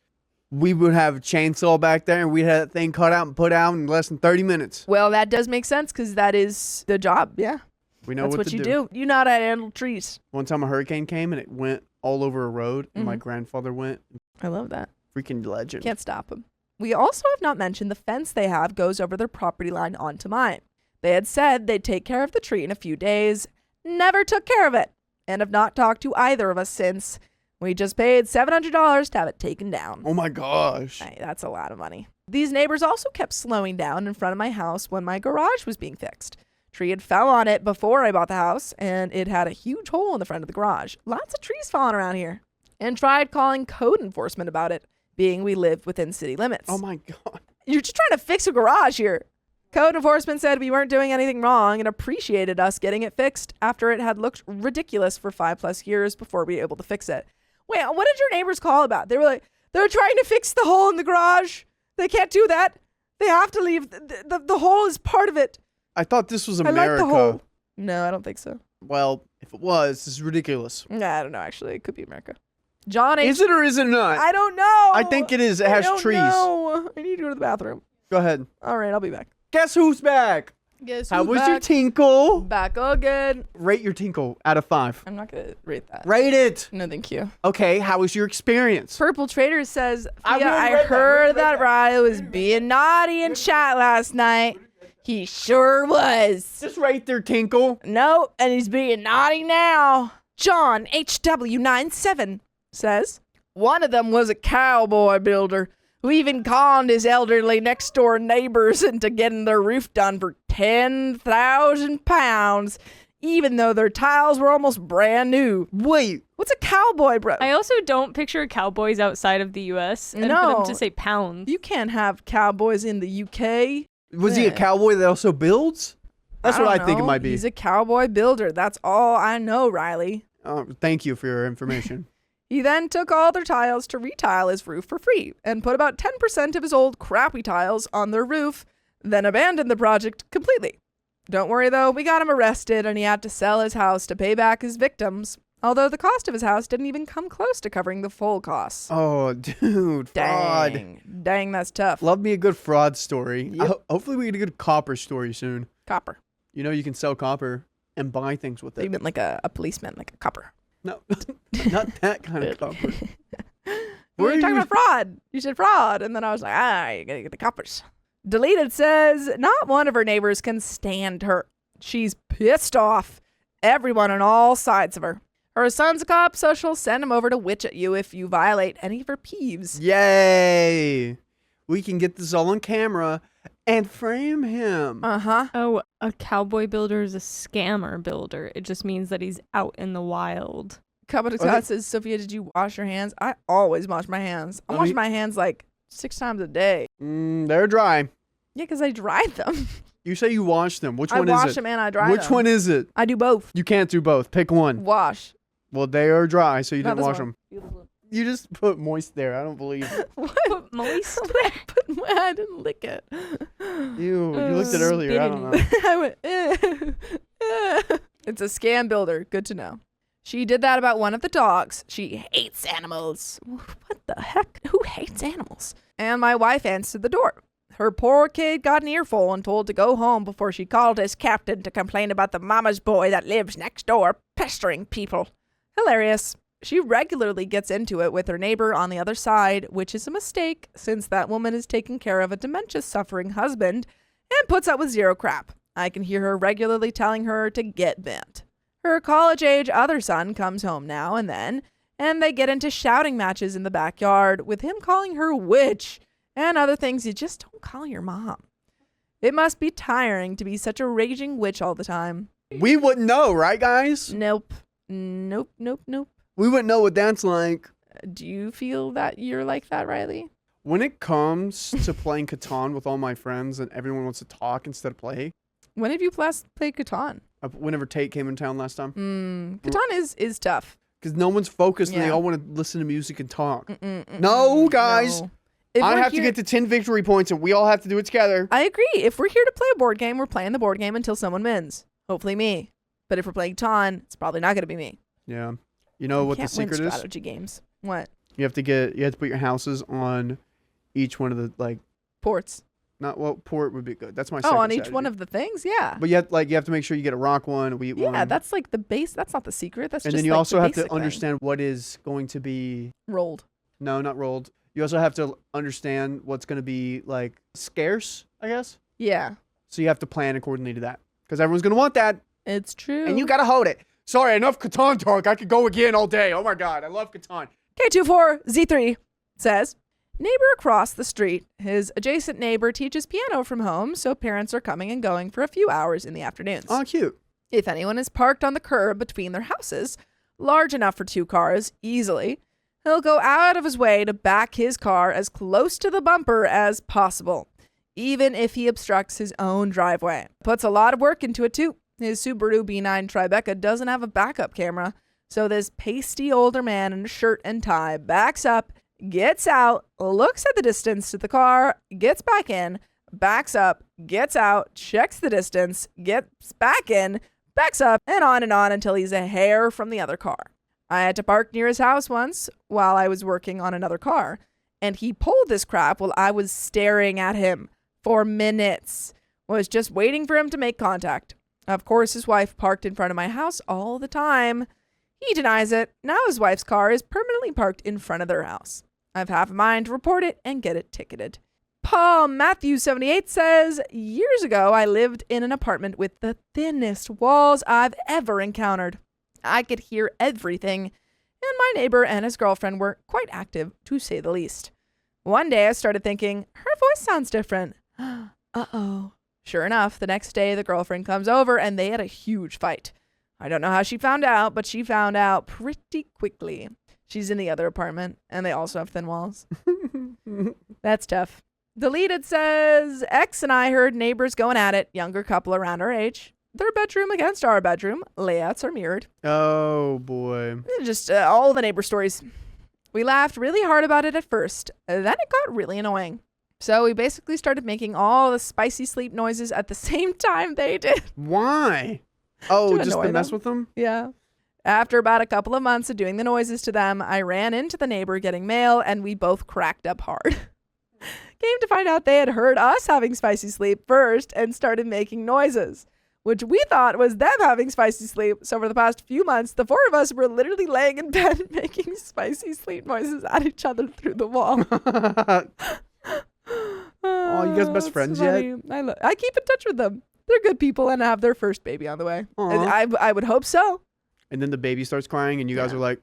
We would have a chainsaw back there and we'd have that thing cut out and put out in less than 30 minutes. Well, that does make sense because that is the job. Yeah. We know That's what what to you do. You know how to handle trees. One time a hurricane came and it went all over a road and my grandfather went. I love that. Freaking legend. Can't stop them. We also have not mentioned the fence they have goes over their property line onto mine. They had said they'd take care of the tree in a few days, never took care of it, and have not talked to either of us since. We just paid $700 to have it taken down. Oh my gosh. Hey, that's a lot of money. These neighbors also kept slowing down in front of my house when my garage was being fixed. Tree had fell on it before I bought the house, and it had a huge hole in the front of the garage. Lots of trees falling around here. And tried calling code enforcement about it, being we live within city limits. Oh my God. You're just trying to fix a garage here. Code enforcement said we weren't doing anything wrong and appreciated us getting it fixed after it had looked ridiculous for 5+ years before we were able to fix it. Wait, what did your neighbors call about? They were like, they're trying to fix the hole in the garage. They can't do that. They have to leave. The hole is part of it. I thought this was I America. like the hole. No, I don't think so. Well, if it was, this is ridiculous. Nah, I don't know, actually. It could be America. John H. Is it or is it not? I don't know. I think it is. It has trees. No, I need to go to the bathroom. Go ahead. All right, I'll be back. Guess who's back? Guess How who's was your back? tinkle? Back again. Rate your tinkle out of 5. I'm not going to rate that. Rate it. No, thank you. Okay, how was your experience? Purple Trader says, I yeah, really I read that. heard Really read that that. Riley was being naughty in chat last night. He sure was. Just rate their tinkle. No, and he's being naughty now. John HW97 says, one of them was a cowboy builder who even conned his elderly next door neighbors into getting their roof done for 10,000 pounds, even though their tiles were almost brand new. Wait. What's a cowboy, bro? I also don't picture cowboys outside of the U.S. and for No. them to say pounds. You can't have cowboys in the UK. Was he a cowboy that also builds? That's what I think it don't might know. be. He's a cowboy builder. That's all I know, Riley. Thank you for your information. He then took all their tiles to retile his roof for free and put about 10% of his old crappy tiles on their roof, then abandoned the project completely. Don't worry though, we got him arrested and he had to sell his house to pay back his victims, although the cost of his house didn't even come close to covering the full costs. Oh, dude. Fraud. Dang, that's tough. Love me a good fraud story. Yep. Hopefully we get a good copper story soon. Copper. You know you can sell copper and buy things with You it. meant like a policeman, like a copper. No, not that kind of copper. We Where were are talking you- about fraud. You said fraud, and then I was like, you gotta get the coppers. Deleted says, not one of her neighbors can stand her. She's pissed off. Everyone on all sides of her. Her son's a cop, so she'll send him over to witch at you if you violate any of her peeves. Yay! We can get this all on camera and frame him. Uh-huh. Oh, a cowboy builder is a scammer builder. It just means that he's out in the wild. Coming to Todd says, Sophia, did you wash your hands? I always wash my hands. I wash my hands like 6 times a day. They're dry. Yeah, because I dried them. You say you wash them. Which I one is wash it? them and I dry them. Which one is it? I do both. You can't do both. Pick one. Wash. Well, they are dry, so you Not didn't this wash one. them. You just put moist there. I don't believe it. What? Moist? I didn't lick it. Ew, you looked at it earlier. I don't know. I went, It's a scam builder. Good to know. She did that about one of the dogs. She hates animals. What the heck? Who hates animals? And my wife answered the door. Her poor kid got an earful and told to go home before she called his captain to complain about the mama's boy that lives next door pestering people. Hilarious. She regularly gets into it with her neighbor on the other side, which is a mistake since that woman is taking care of a dementia-suffering husband and puts up with zero crap. I can hear her regularly telling her to get bent. Her college-age other son comes home now and then, and they get into shouting matches in the backyard with him calling her witch and other things you just don't call your mom. It must be tiring to be such a raging witch all the time. We wouldn't know, right, guys? Nope. Nope, nope, nope. We wouldn't know what that's like. Do you feel that you're like that, Riley? When it comes to playing Catan with all my friends and everyone wants to talk instead of play, When have you last played Catan? whenever Tate came in town last time, Catan is tough. because no one's focused and they Yeah. all want to listen to music and talk. No, guys. No. If I we're have to here- get to 10 victory points and we all have to do it together. I agree. If we're here to play a board game, we're playing the board game until someone wins. Hopefully me. But if we're playing Catan, it's probably not going to be me. Yeah. You know I what the can't win secret is? strategy games. What? You have to put your houses on each one of the, like, Ports. port would be good. That's my Oh, second on each strategy. one of the things? Yeah. But you have to make sure you get a rock one, a wheat one. Yeah, that's like the base. That's not the secret. That's and just then you like also the have to basic thing. understand what is going to be Rolled. no, not rolled. You also have to understand what's going to be like scarce, I guess. Yeah. So you have to plan accordingly to that because everyone's going to want that, It's true. and you got to hold it. Sorry, enough Catan talk. I could go again all day. Oh my god, I love Catan. K24Z3 says, neighbor across the street. His adjacent neighbor teaches piano from home, so parents are coming and going for a few hours in the afternoons. Oh, cute. If anyone is parked on the curb between their houses, large enough for 2 cars, easily, he'll go out of his way to back his car as close to the bumper as possible, even if he obstructs his own driveway. Puts a lot of work into it, too. His Subaru B9 Tribeca doesn't have a backup camera, so this pasty older man in a shirt and tie backs up, gets out, looks at the distance to the car, gets back in, backs up, gets out, checks the distance, gets back in, backs up, and on until he's a hair from the other car. I had to park near his house once while I was working on another car, and he pulled this crap while I was staring at him for minutes. Was just waiting for him to make contact. Of course, his wife parked in front of my house all the time. He denies it. Now his wife's car is permanently parked in front of their house. I've half a mind to report it and get it ticketed. Paul Matthew 78 says, years ago, I lived in an apartment with the thinnest walls I've ever encountered. I could hear everything, and my neighbor and his girlfriend were quite active, to say the least. One day I started thinking, her voice sounds different. Uh-oh. Sure enough, the next day the girlfriend comes over and they had a huge fight. I don't know how she found out, but she found out pretty quickly. She's in the other apartment, and they also have thin walls. That's tough. Deleted says, X and I heard neighbors going at it, younger couple around our age. Their bedroom against our bedroom. Layouts are mirrored. Oh boy. Just all the neighbor stories. We laughed really hard about it at first. Then it got really annoying. So we basically started making all the spicy sleep noises at the same time they did. Why? Oh, To just annoy to mess them. with them? Yeah. After about a couple of months of doing the noises to them, I ran into the neighbor getting mail, and we both cracked up hard. Came to find out they had heard us having spicy sleep first and started making noises, which we thought was them having spicy sleep. So for the past few months, the 4 of us were literally laying in bed making spicy sleep noises at each other through the wall. Oh, you guys best It's friends yet? funny. I keep in touch with them. They're good people and have their first baby on the way. Aw. I would hope so. And then the baby starts crying and you guys Yeah. are like,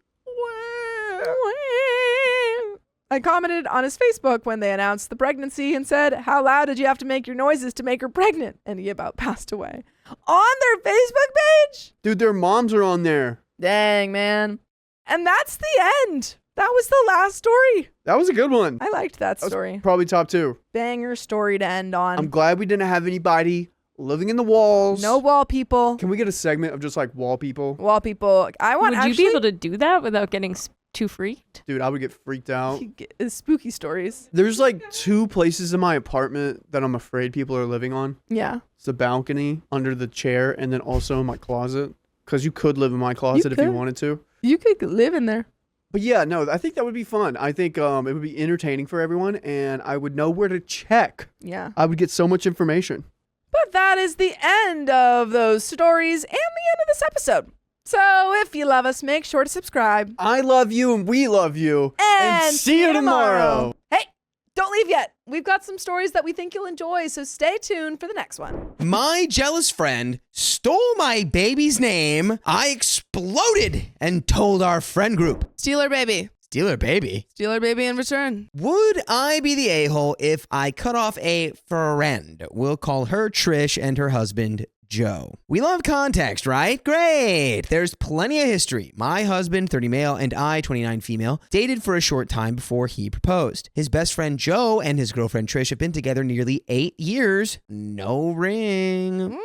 I commented on his Facebook when they announced the pregnancy and said, how loud did you have to make your noises to make her pregnant? And he about passed away. On their Facebook page? dude, their moms are on there. Dang, man. And that's the end. That was the last story. That was a good one. I liked that That was story. probably top 2. Banger story to end on. I'm glad we didn't have anybody living in the walls. No wall people. Can we get a segment of just like wall people? Wall people. I want Would you be able to do that without getting too freaked? Dude, I would get freaked out. spooky stories. There's like 2 places in my apartment that I'm afraid people are living on. Yeah. It's the balcony, under the chair, and then also in my closet. Because you could live in my closet if you could. wanted to. You could live in there. But yeah, no, I think that would be fun. I think it would be entertaining for everyone, and I would know where to check. Yeah. I would get so much information. But that is the end of those stories and the end of this episode. So if you love us, make sure to subscribe. I love you, and we love you. And see you tomorrow. Hey, don't leave yet. We've got some stories that we think you'll enjoy, so stay tuned for the next one. My jealous friend stole my baby's name. I exploded and told our friend group. Steal her baby. Steal her baby? Steal her baby in return. Would I be the a-hole if I cut off a friend? We'll call her Trish and her husband Joe. We love context, right? Great. There's plenty of history. My husband, 30 male, and I, 29 female, dated for a short time before he proposed. His best friend Joe and his girlfriend Trish have been together nearly 8 years. No ring.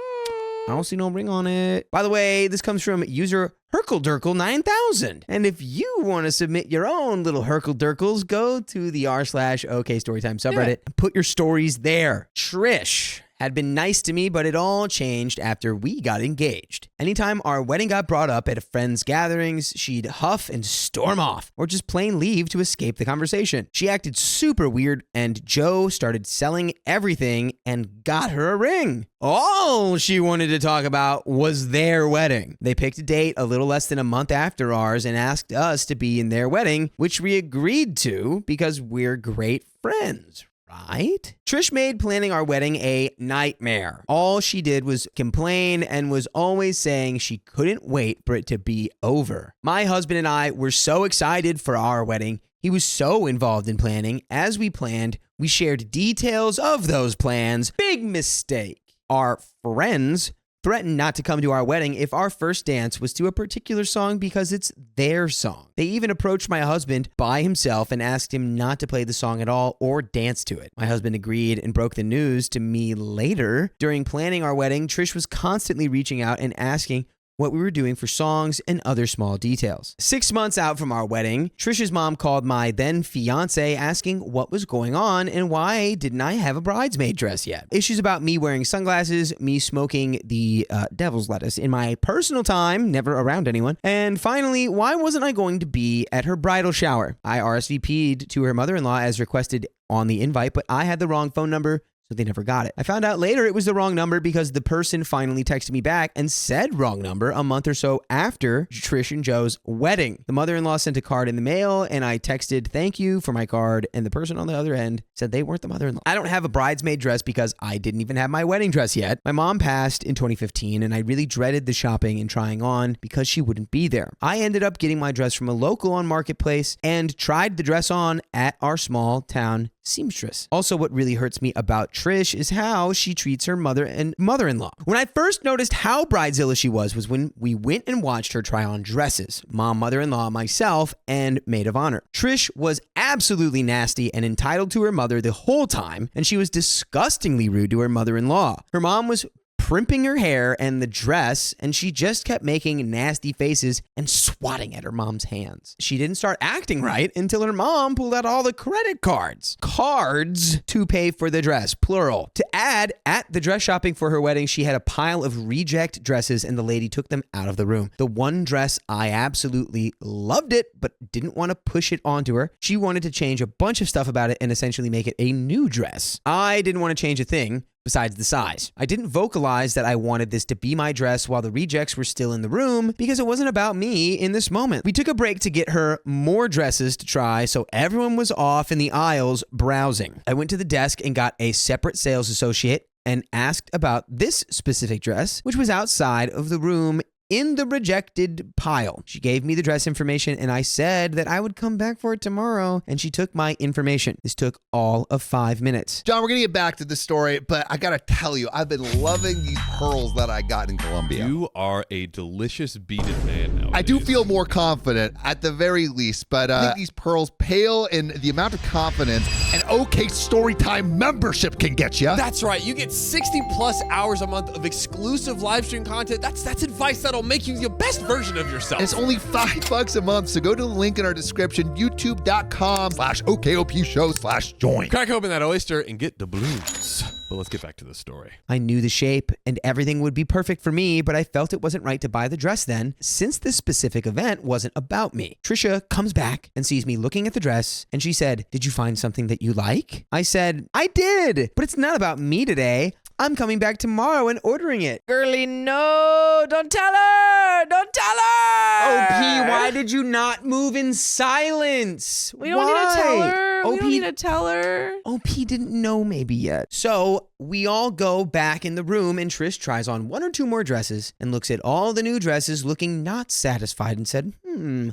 I don't see no ring on it. By the way, this comes from user HerkleDurkle9000. And if you want to submit your own little HerkleDurkles, go to the r/OK Storytime subreddit and put your stories there. Trish had been nice to me, but it all changed after we got engaged. Anytime our wedding got brought up at a friend's gatherings, she'd huff and storm off, or just plain leave to escape the conversation. She acted super weird, and Joe started selling everything and got her a ring. All she wanted to talk about was their wedding. They picked a date a little less than a month after ours and asked us to be in their wedding, which we agreed to because we're great friends. Right? Trish made planning our wedding a nightmare. All she did was complain and was always saying she couldn't wait for it to be over. My husband and I were so excited for our wedding. He was so involved in planning. As we planned, we shared details of those plans. Big mistake. Our friends threatened not to come to our wedding if our first dance was to a particular song because it's their song. They even approached my husband by himself and asked him not to play the song at all or dance to it. My husband agreed and broke the news to me later. During planning our wedding, Trish was constantly reaching out and asking what we were doing for songs and other small details. 6 months out from our wedding, Trish's mom called my then fiance asking what was going on and why didn't I have a bridesmaid dress yet. Issues about me wearing sunglasses, me smoking the devil's lettuce in my personal time, never around anyone, and finally, why wasn't I going to be at her bridal shower? I RSVP'd to her mother-in-law as requested on the invite, but I had the wrong phone number, so they never got it. I found out later it was the wrong number because the person finally texted me back and said wrong number a month or so after Trish and Joe's wedding. The mother-in-law sent a card in the mail and I texted thank you for my card, and the person on the other end said they weren't the mother-in-law. I don't have a bridesmaid dress because I didn't even have my wedding dress yet. My mom passed in 2015 and I really dreaded the shopping and trying on because she wouldn't be there. I ended up getting my dress from a local on Marketplace and tried the dress on at our small town seamstress. Also, what really hurts me about Trish is how she treats her mother and mother-in-law. When I first noticed how bridezilla she was when we went and watched her try on dresses. Mom, mother-in-law, myself, and maid of honor. Trish was absolutely nasty and entitled to her mother the whole time, and she was disgustingly rude to her mother-in-law. Her mom was primping her hair and the dress, and she just kept making nasty faces and swatting at her mom's hands. She didn't start acting right until her mom pulled out all the credit cards. Cards to pay for the dress, plural. To add, at the dress shopping for her wedding, she had a pile of reject dresses and the lady took them out of the room. The one dress, I absolutely loved it, but didn't want to push it onto her. She wanted to change a bunch of stuff about it and essentially make it a new dress. I didn't want to change a thing besides the size. I didn't vocalize that I wanted this to be my dress while the rejects were still in the room because it wasn't about me in this moment. We took a break to get her more dresses to try, so everyone was off in the aisles browsing. I went to the desk and got a separate sales associate and asked about this specific dress, which was outside of the room in the rejected pile. She gave me the dress information and I said that I would come back for it tomorrow, and she took my information. This took all of 5 minutes. John, we're going to get back to the story, but I got to tell you, I've been loving these pearls that I got in Colombia. You are a delicious beaded man now. I do feel more confident at the very least, but I think these pearls pale in the amount of confidence an OK Storytime membership can get you. That's right. You get 60 plus hours a month of exclusive live stream content. That's advice that'll make you the best version of yourself. And it's only $5 a month, so go to the link in our description, youtube.com/OKOP show/join. Crack open that oyster and get the blues. But let's get back to the story. I knew the shape and everything would be perfect for me, but I felt it wasn't right to buy the dress then, since this specific event wasn't about me. Trisha comes back and sees me looking at the dress, and she said, "Did you find something that you like?" I said, "I did, but it's not about me today. I'm coming back tomorrow and ordering it." Girlie, no, don't tell her. Don't tell her. OP, why did you not move in silence? We don't need to tell her. her. We OP don't need to tell her. OP didn't know maybe yet. So we all go back in the room and Trish tries on 1 or 2 more dresses and looks at all the new dresses looking not satisfied and said,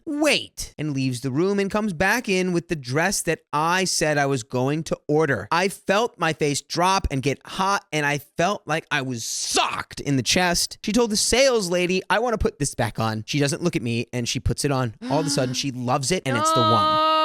wait, and leaves the room and comes back in with the dress that I said I was going to order. I felt my face drop and get hot and I felt like I was socked in the chest. She told the sales lady, I want to put this back on. She doesn't look at me and she puts it on. All of a sudden she loves it and it's the one.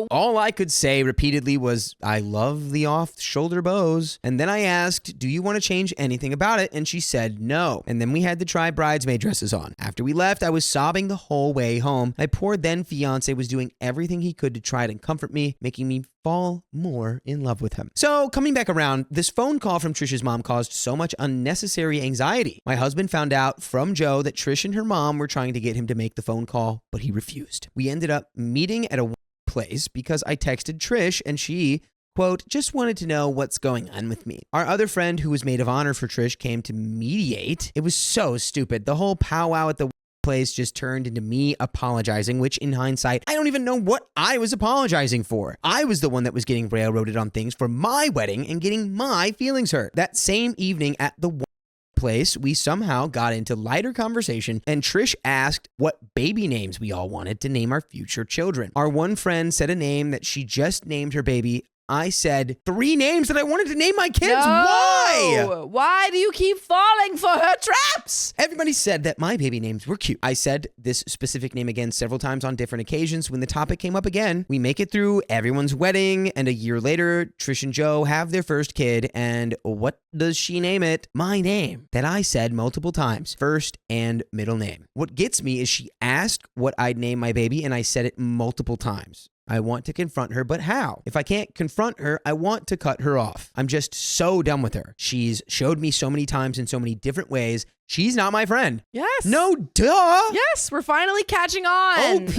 All I could say repeatedly was, I love the off-shoulder bows. And then I asked, do you want to change anything about it? And she said no. And then we had to try bridesmaid dresses on. After we left, I was sobbing the whole way home. My poor then fiance was doing everything he could to try to comfort me, making me fall more in love with him. So coming back around, this phone call from Trish's mom caused so much unnecessary anxiety. My husband found out from Joe that Trish and her mom were trying to get him to make the phone call, but he refused. We ended up meeting at a place because I texted Trish and she, quote, just wanted to know what's going on with me. Our other friend who was maid of honor for Trish came to mediate. It was so stupid. The whole powwow at the place just turned into me apologizing, which in hindsight, I don't even know what I was apologizing for. I was the one that was getting railroaded on things for my wedding and getting my feelings hurt. That same evening at the place, we somehow got into lighter conversation and Trish asked what baby names we all wanted to name our future children. Our one friend said a name that she just named her baby. I said 3 names that I wanted to name my kids. No! Why? Why do you keep falling for her traps? Everybody said that my baby names were cute. I said this specific name again several times on different occasions. When the topic came up again, we make it through everyone's wedding, and a year later, Trish and Joe have their first kid, and what does she name it? My name that I said multiple times, first and middle name. What gets me is she asked what I'd name my baby, and I said it multiple times. I want to confront her, but how? If I can't confront her, I want to cut her off. I'm just so done with her. She's showed me so many times in so many different ways. She's not my friend. Yes. No, duh. Yes, we're finally catching on. OP.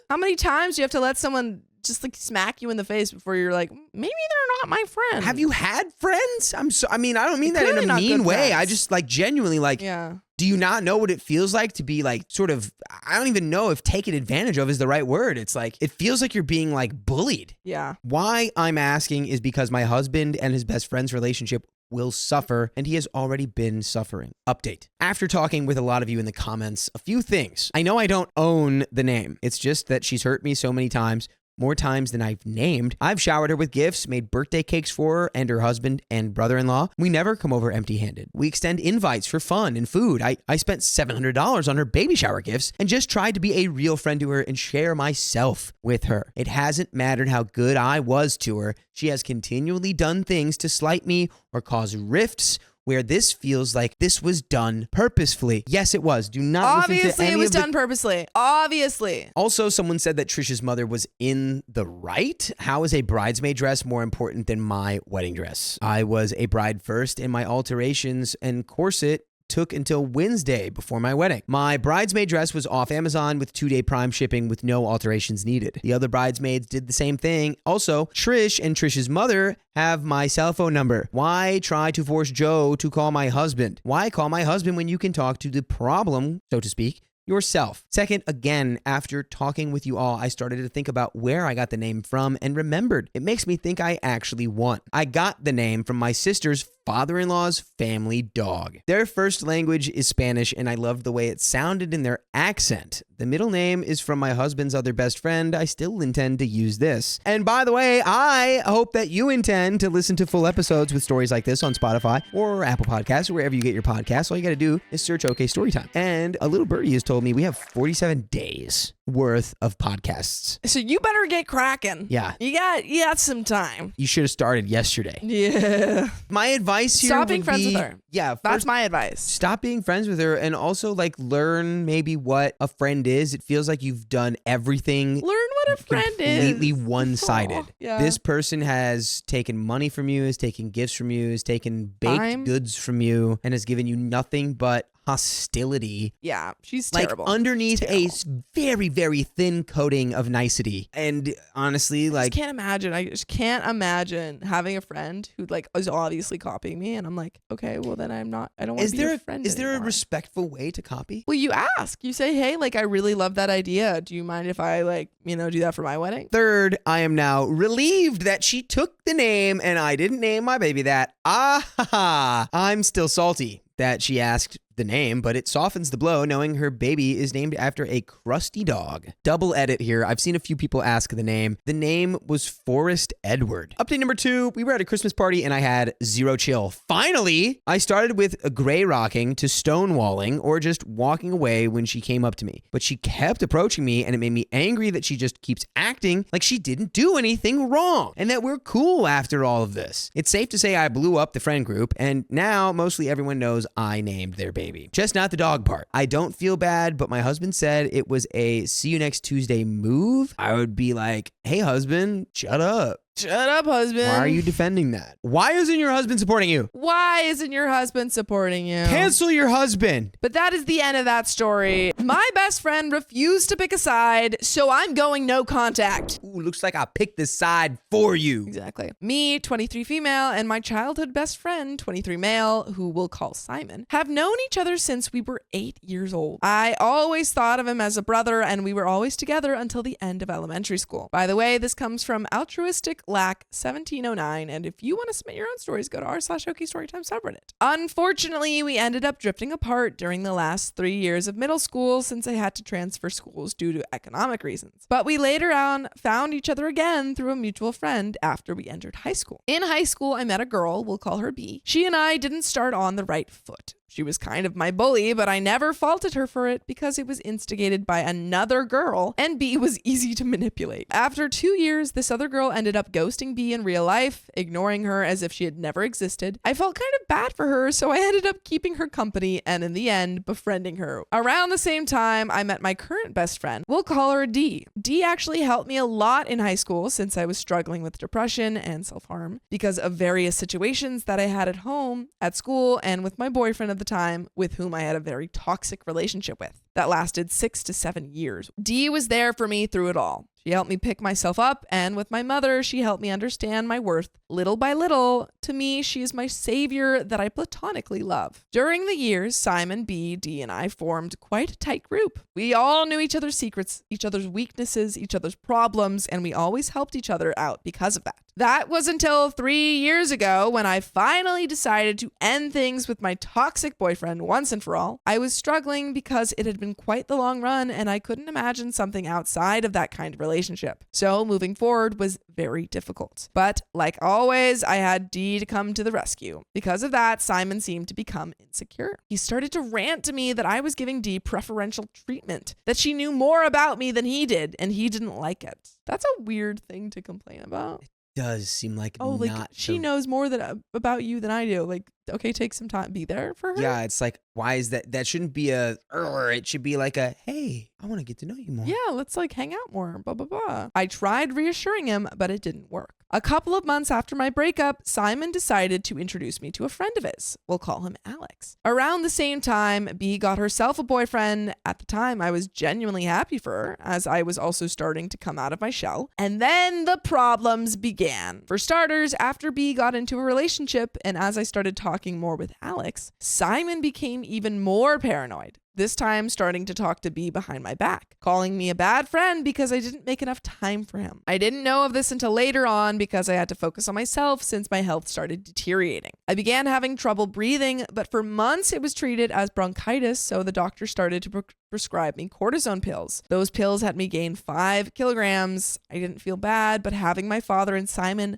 How many times do you have to let someone just like smack you in the face before you're like, maybe they're not my friend? Have you had friends? I don't mean that in Clearly a not mean good way. friends. I just like genuinely like, Yeah. do you not know what it feels like to be like sort of, I don't even know if taken advantage of is the right word. It's like, it feels like you're being like bullied. Yeah. Why I'm asking is because my husband and his best friend's relationship will suffer, and he has already been suffering. Update. After talking with a lot of you in the comments, a few things. I know I don't own the name. It's just that she's hurt me so many times. More times than I've named. I've showered her with gifts, made birthday cakes for her and her husband and brother-in-law. We never come over empty-handed. We extend invites for fun and food. I spent $700 on her baby shower gifts and just tried to be a real friend to her and share myself with her. It hasn't mattered how good I was to her. She has continually done things to slight me or cause rifts where this feels like this was done purposefully. Yes, it was. Do not listen to Obviously, any it was of the done purposely. Obviously. Also, someone said that Trish's mother was in the right. How is a bridesmaid dress more important than my wedding dress? I was a bride first, and my alterations and corset took until Wednesday before my wedding. My bridesmaid dress was off Amazon with 2-day Prime shipping with no alterations needed. The other bridesmaids did the same thing. Also, Trish and Trish's mother have my cell phone number. Why try to force Joe to call my husband? Why call my husband when you can talk to the problem, so to speak, yourself? Second, again, after talking with you all, I started to think about where I got the name from and remembered. It makes me think I actually won. I got the name from my sister's father-in-law's family dog. Their first language is Spanish, and I loved the way it sounded in their accent. The middle name is from my husband's other best friend. I still intend to use this. And by the way, I hope that you intend to listen to full episodes with stories like this on Spotify or Apple Podcasts or wherever you get your podcasts. All you got to do is search OK Storytime. And a little birdie has told me we have 47 days worth of podcasts. So you better get cracking. Yeah. You got some time. You should have started yesterday. Yeah. My advice here Stop being would friends be, with her. Yeah, That's first, my advice. stop being friends with her and also like learn maybe what a friend is. It feels like you've done everything Learn what a friend is. completely one-sided. Aw, yeah. This person has taken money from you, has taken gifts from you, has taken baked Time. goods from you, and has given you nothing but hostility. Yeah, she's Like terrible. underneath She's a terrible. very, very thin coating of nicety. And honestly, I like, just can't imagine. I just can't imagine having a friend who like is obviously copying me, and I'm like, okay, well then I'm not. I don't want is to be there your friend is there a anymore. respectful way to copy? Well, you ask. You say, hey, like I really love that idea. Do you mind if I like do that for my wedding? Third, I am now relieved that she took the name and I didn't name my baby that. I'm still salty that she asked the name, but it softens the blow knowing her baby is named after a crusty dog. Double edit here. I've seen a few people ask the name. The name was Forrest Edward. Update number 2, we were at a Christmas party and I had zero chill. Finally, I started with a gray rocking to stonewalling or just walking away when she came up to me. But she kept approaching me and it made me angry that she just keeps acting like she didn't do anything wrong and that we're cool after all of this. It's safe to say I blew up the friend group and now mostly everyone knows I named their baby. Just not the dog part. I don't feel bad, but my husband said it was a see you next Tuesday move. I would be like, hey husband, shut up. Shut up, husband. Why are you defending that? Why isn't your husband supporting you? Why isn't your husband supporting you? Cancel your husband. But that is the end of that story. My best friend refused to pick a side, so I'm going no contact. Ooh, looks like I picked the side for you. Exactly. Me, 23 female, and my childhood best friend, 23 male, who we'll call Simon, have known each other since we were 8 years old. I always thought of him as a brother, and we were always together until the end of elementary school. By the way, this comes from altruistic Lack 1709, and if you want to submit your own stories, go to r/OK Storytime subreddit. Unfortunately, we ended up drifting apart during the last 3 years of middle school since I had to transfer schools due to economic reasons. But we later on found each other again through a mutual friend after we entered high school. In high school, I met a girl, we'll call her B. She and I didn't start on the right foot. She was kind of my bully, but I never faulted her for it because it was instigated by another girl and B was easy to manipulate. After 2 years, this other girl ended up ghosting B in real life, ignoring her as if she had never existed. I felt kind of bad for her, so I ended up keeping her company and in the end, befriending her. Around the same time, I met my current best friend. We'll call her D. D actually helped me a lot in high school since I was struggling with depression and self-harm because of various situations that I had at home, at school, and with my boyfriend at the time, with whom I had a very toxic relationship with that lasted 6 to 7 years. Dee was there for me through it all. She helped me pick myself up, and with my mother, she helped me understand my worth little by little. To me, she is my savior that I platonically love. During the years, Simon, B, D, and I formed quite a tight group. We all knew each other's secrets, each other's weaknesses, each other's problems, and we always helped each other out because of that. That was until 3 years ago when I finally decided to end things with my toxic boyfriend once and for all. I was struggling because it had been quite the long run and I couldn't imagine something outside of that kind of relationship. So moving forward was very difficult. But like always, I had D to come to the rescue. Because of that, Simon seemed to become insecure. He started to rant to me that I was giving D preferential treatment, that she knew more about me than he did and he didn't like it. That's a weird thing to complain about. Does seem like like not she the- knows more about you than I do. Like, okay, take some time, be there for her. Yeah, it's like, why is that? That shouldn't be a, it should be like a, hey, I want to get to know you more. Yeah, let's like hang out more, blah, blah, blah. I tried reassuring him, but it didn't work. A couple of months after my breakup, Simon decided to introduce me to a friend of his. We'll call him Alex. Around the same time, B got herself a boyfriend. At the time, I was genuinely happy for her, as I was also starting to come out of my shell. And then the problems began. For starters, after B got into a relationship, and as I started talking more with Alex, Simon became even more paranoid. This time starting to talk to B behind my back, calling me a bad friend because I didn't make enough time for him. I didn't know of this until later on because I had to focus on myself since my health started deteriorating. I began having trouble breathing, but for months it was treated as bronchitis, so the doctor started to prescribe me cortisone pills. Those pills had me gain 5 kilograms. I didn't feel bad, but having my father and Simon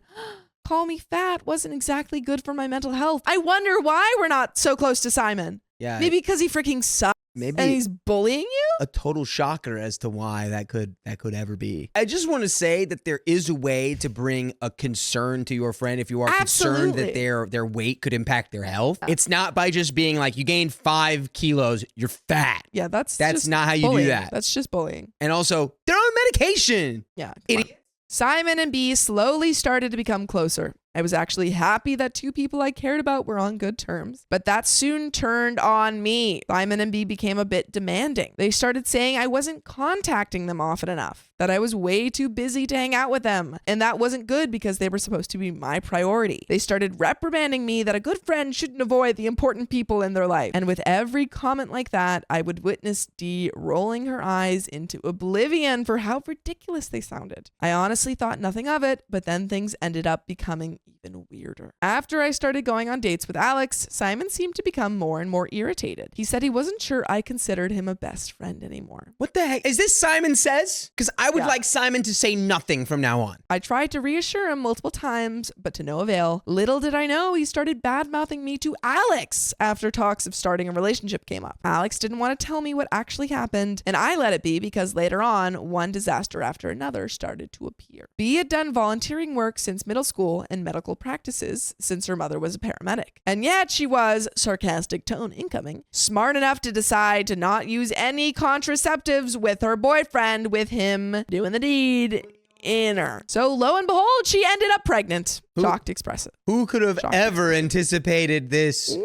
call me fat wasn't exactly good for my mental health. I wonder why we're not so close to Simon. Yeah. Maybe because he freaking sucks. Maybe and he's bullying you? A total shocker as to why that could ever be. I just want to say that there is a way to bring a concern to your friend if you are concerned that their weight could impact their health. It's not by just being like, you gained 5 kilos, you're fat. Yeah, that's just not how you bullying. do that. That's just bullying. And also, they're on medication. Yeah. Idiot. Simon and B slowly started to become closer. I was actually happy that two people I cared about were on good terms, but that soon turned on me. Simon and B became a bit demanding. They started saying I wasn't contacting them often enough, that I was way too busy to hang out with them, and that wasn't good because they were supposed to be my priority. They started reprimanding me that a good friend shouldn't avoid the important people in their life. And with every comment like that, I would witness Dee rolling her eyes into oblivion for how ridiculous they sounded. I honestly thought nothing of it, but then things ended up becoming even weirder. After I started going on dates with Alex, Simon seemed to become more and more irritated. He said he wasn't sure I considered him a best friend anymore. What the heck? Is this Simon Says? Because I would like Simon to say nothing from now on. I tried to reassure him multiple times, but to no avail. Little did I know he started bad-mouthing me to Alex after talks of starting a relationship came up. Alex didn't want to tell me what actually happened, and I let it be because later on, one disaster after another started to appear. B had done volunteering work since middle school and medical practices since her mother was a paramedic. And yet she was, sarcastic tone incoming, smart enough to decide to not use any contraceptives with her boyfriend, with him doing the deed in her. So lo and behold, she ended up pregnant. Shocked expressive. Who could have ever anticipated this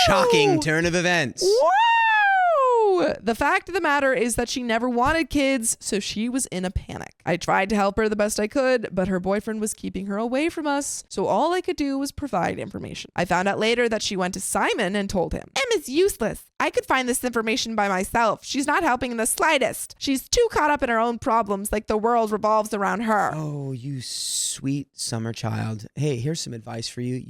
shocking turn of events? Whoa! The fact of the matter is that she never wanted kids, so she was in a panic. I tried to help her the best I could, but her boyfriend was keeping her away from us, so all I could do was provide information. I found out later that she went to Simon and told him, Emma's useless. I could find this information by myself. She's not helping in the slightest. She's too caught up in her own problems, like the world revolves around her. Oh, you sweet summer child. Hey, here's some advice for you.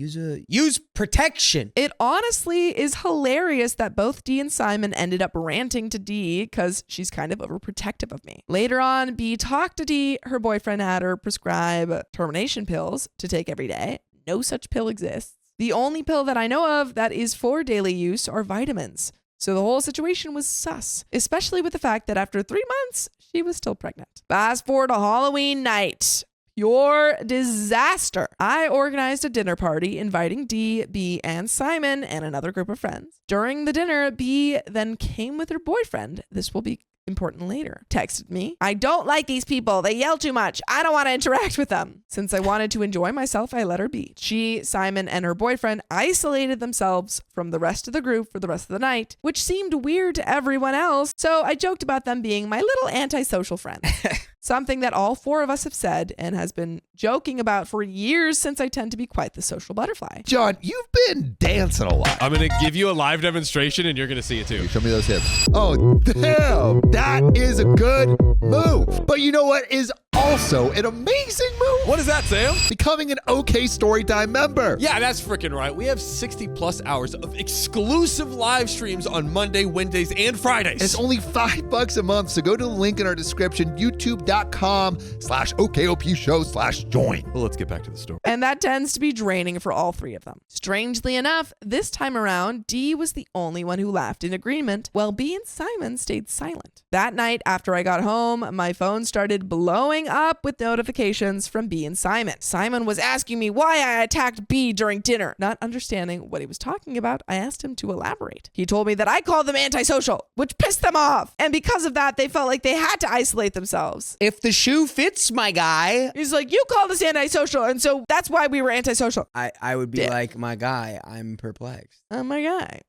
Use protection. It honestly is hilarious that both Dee and Simon ended up ranting to Dee because she's kind of overprotective of me. Later on, B talked to Dee. Her boyfriend had her prescribe termination pills to take every day. No such pill exists. The only pill that I know of that is for daily use are vitamins. So the whole situation was sus, especially with the fact that after 3 months, she was still pregnant. Fast forward to Halloween night. Pure disaster. I organized a dinner party inviting Dee, B, and Simon and another group of friends. During the dinner, B then came with her boyfriend. This will be important later. Texted me, I don't like these people. They yell too much. I don't want to interact with them. Since I wanted to enjoy myself, I let her be. She, Simon, and her boyfriend isolated themselves from the rest of the group for the rest of the night, which seemed weird to everyone else. So I joked about them being my little antisocial friends. Something that all four of us have said and has been joking about for years since I tend to be quite the social butterfly. John, you've been dancing a lot. I'm going to give you a live demonstration and you're going to see it too. Show me those hips. Oh, damn. That is a good move. But you know what is also an amazing move? What is that, Sam? Becoming an OK Storytime member. Yeah, that's freaking right. We have 60 plus hours of exclusive live streams on Monday, Wednesdays, and Fridays. It's only $5 a month, so go to the link in our description, youtube.com/OKOP show/join. Well, let's get back to the story. And that tends to be draining for all three of them. Strangely enough, this time around, Dee was the only one who laughed in agreement, while B and Simon stayed silent. That night, after I got home, my phone started blowing up with notifications from B and Simon. Simon was asking me why I attacked B during dinner. Not understanding what he was talking about, I asked him to elaborate. He told me that I called them antisocial, which pissed them off. And because of that, they felt like they had to isolate themselves. If the shoe fits, my guy. He's like, you called us antisocial, and so that's why we were antisocial. I would be like, my guy, I'm perplexed. Oh, my guy.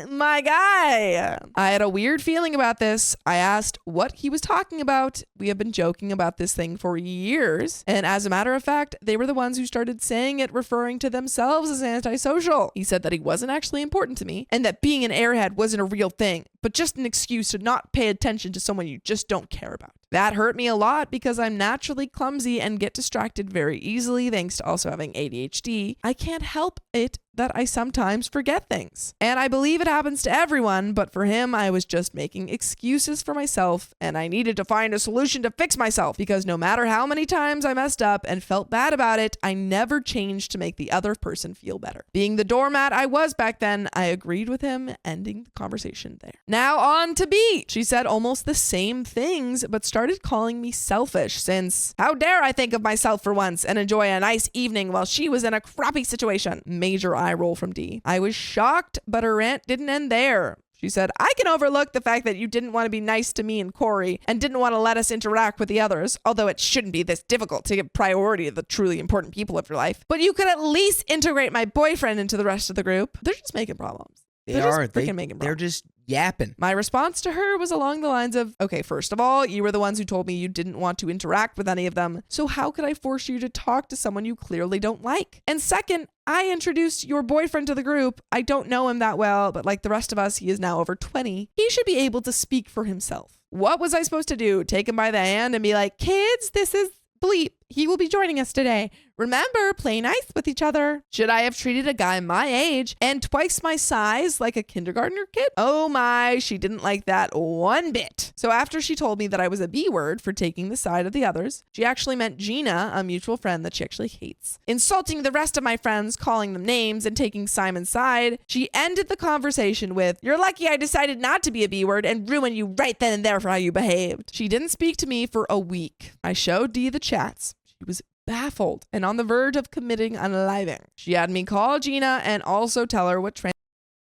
My guy. I had a weird feeling about this. I asked what he was talking about. We have been joking about this thing for years. And as a matter of fact, they were the ones who started saying it, referring to themselves as antisocial. He said that he wasn't actually important to me and that being an airhead wasn't a real thing, but just an excuse to not pay attention to someone you just don't care about. That hurt me a lot because I'm naturally clumsy and get distracted very easily thanks to also having ADHD. I can't help it that I sometimes forget things. And I believe it happens to everyone, but for him, I was just making excuses for myself and I needed to find a solution to fix myself because no matter how many times I messed up and felt bad about it, I never changed to make the other person feel better. Being the doormat I was back then, I agreed with him, ending the conversation there. Now on to B. She said almost the same things, but started calling me selfish since how dare I think of myself for once and enjoy a nice evening while she was in a crappy situation. Major eye roll from D. I was shocked, but her rant didn't end there. She said, I can overlook the fact that you didn't want to be nice to me and Corey and didn't want to let us interact with the others, although it shouldn't be this difficult to give priority to the truly important people of your life. But you could at least integrate my boyfriend into the rest of the group. They're just making problems. They're just yapping. My response to her was along the lines of, okay, first of all, you were the ones who told me you didn't want to interact with any of them. So how could I force you to talk to someone you clearly don't like? And second, I introduced your boyfriend to the group. I don't know him that well, but like the rest of us, he is now over 20. He should be able to speak for himself. What was I supposed to do? Take him by the hand and be like, kids, this is Bleep. He will be joining us today. Remember, play nice with each other. Should I have treated a guy my age and twice my size like a kindergartner kid? Oh my, she didn't like that one bit. So after she told me that I was a B word for taking the side of the others, she actually meant Gina, a mutual friend that she actually hates. Insulting the rest of my friends, calling them names, and taking Simon's side, she ended the conversation with, you're lucky I decided not to be a B word and ruin you right then and there for how you behaved. She didn't speak to me for a week. I showed Dee the chats. She was baffled and on the verge of committing unaliving. She had me call Gina and also tell her what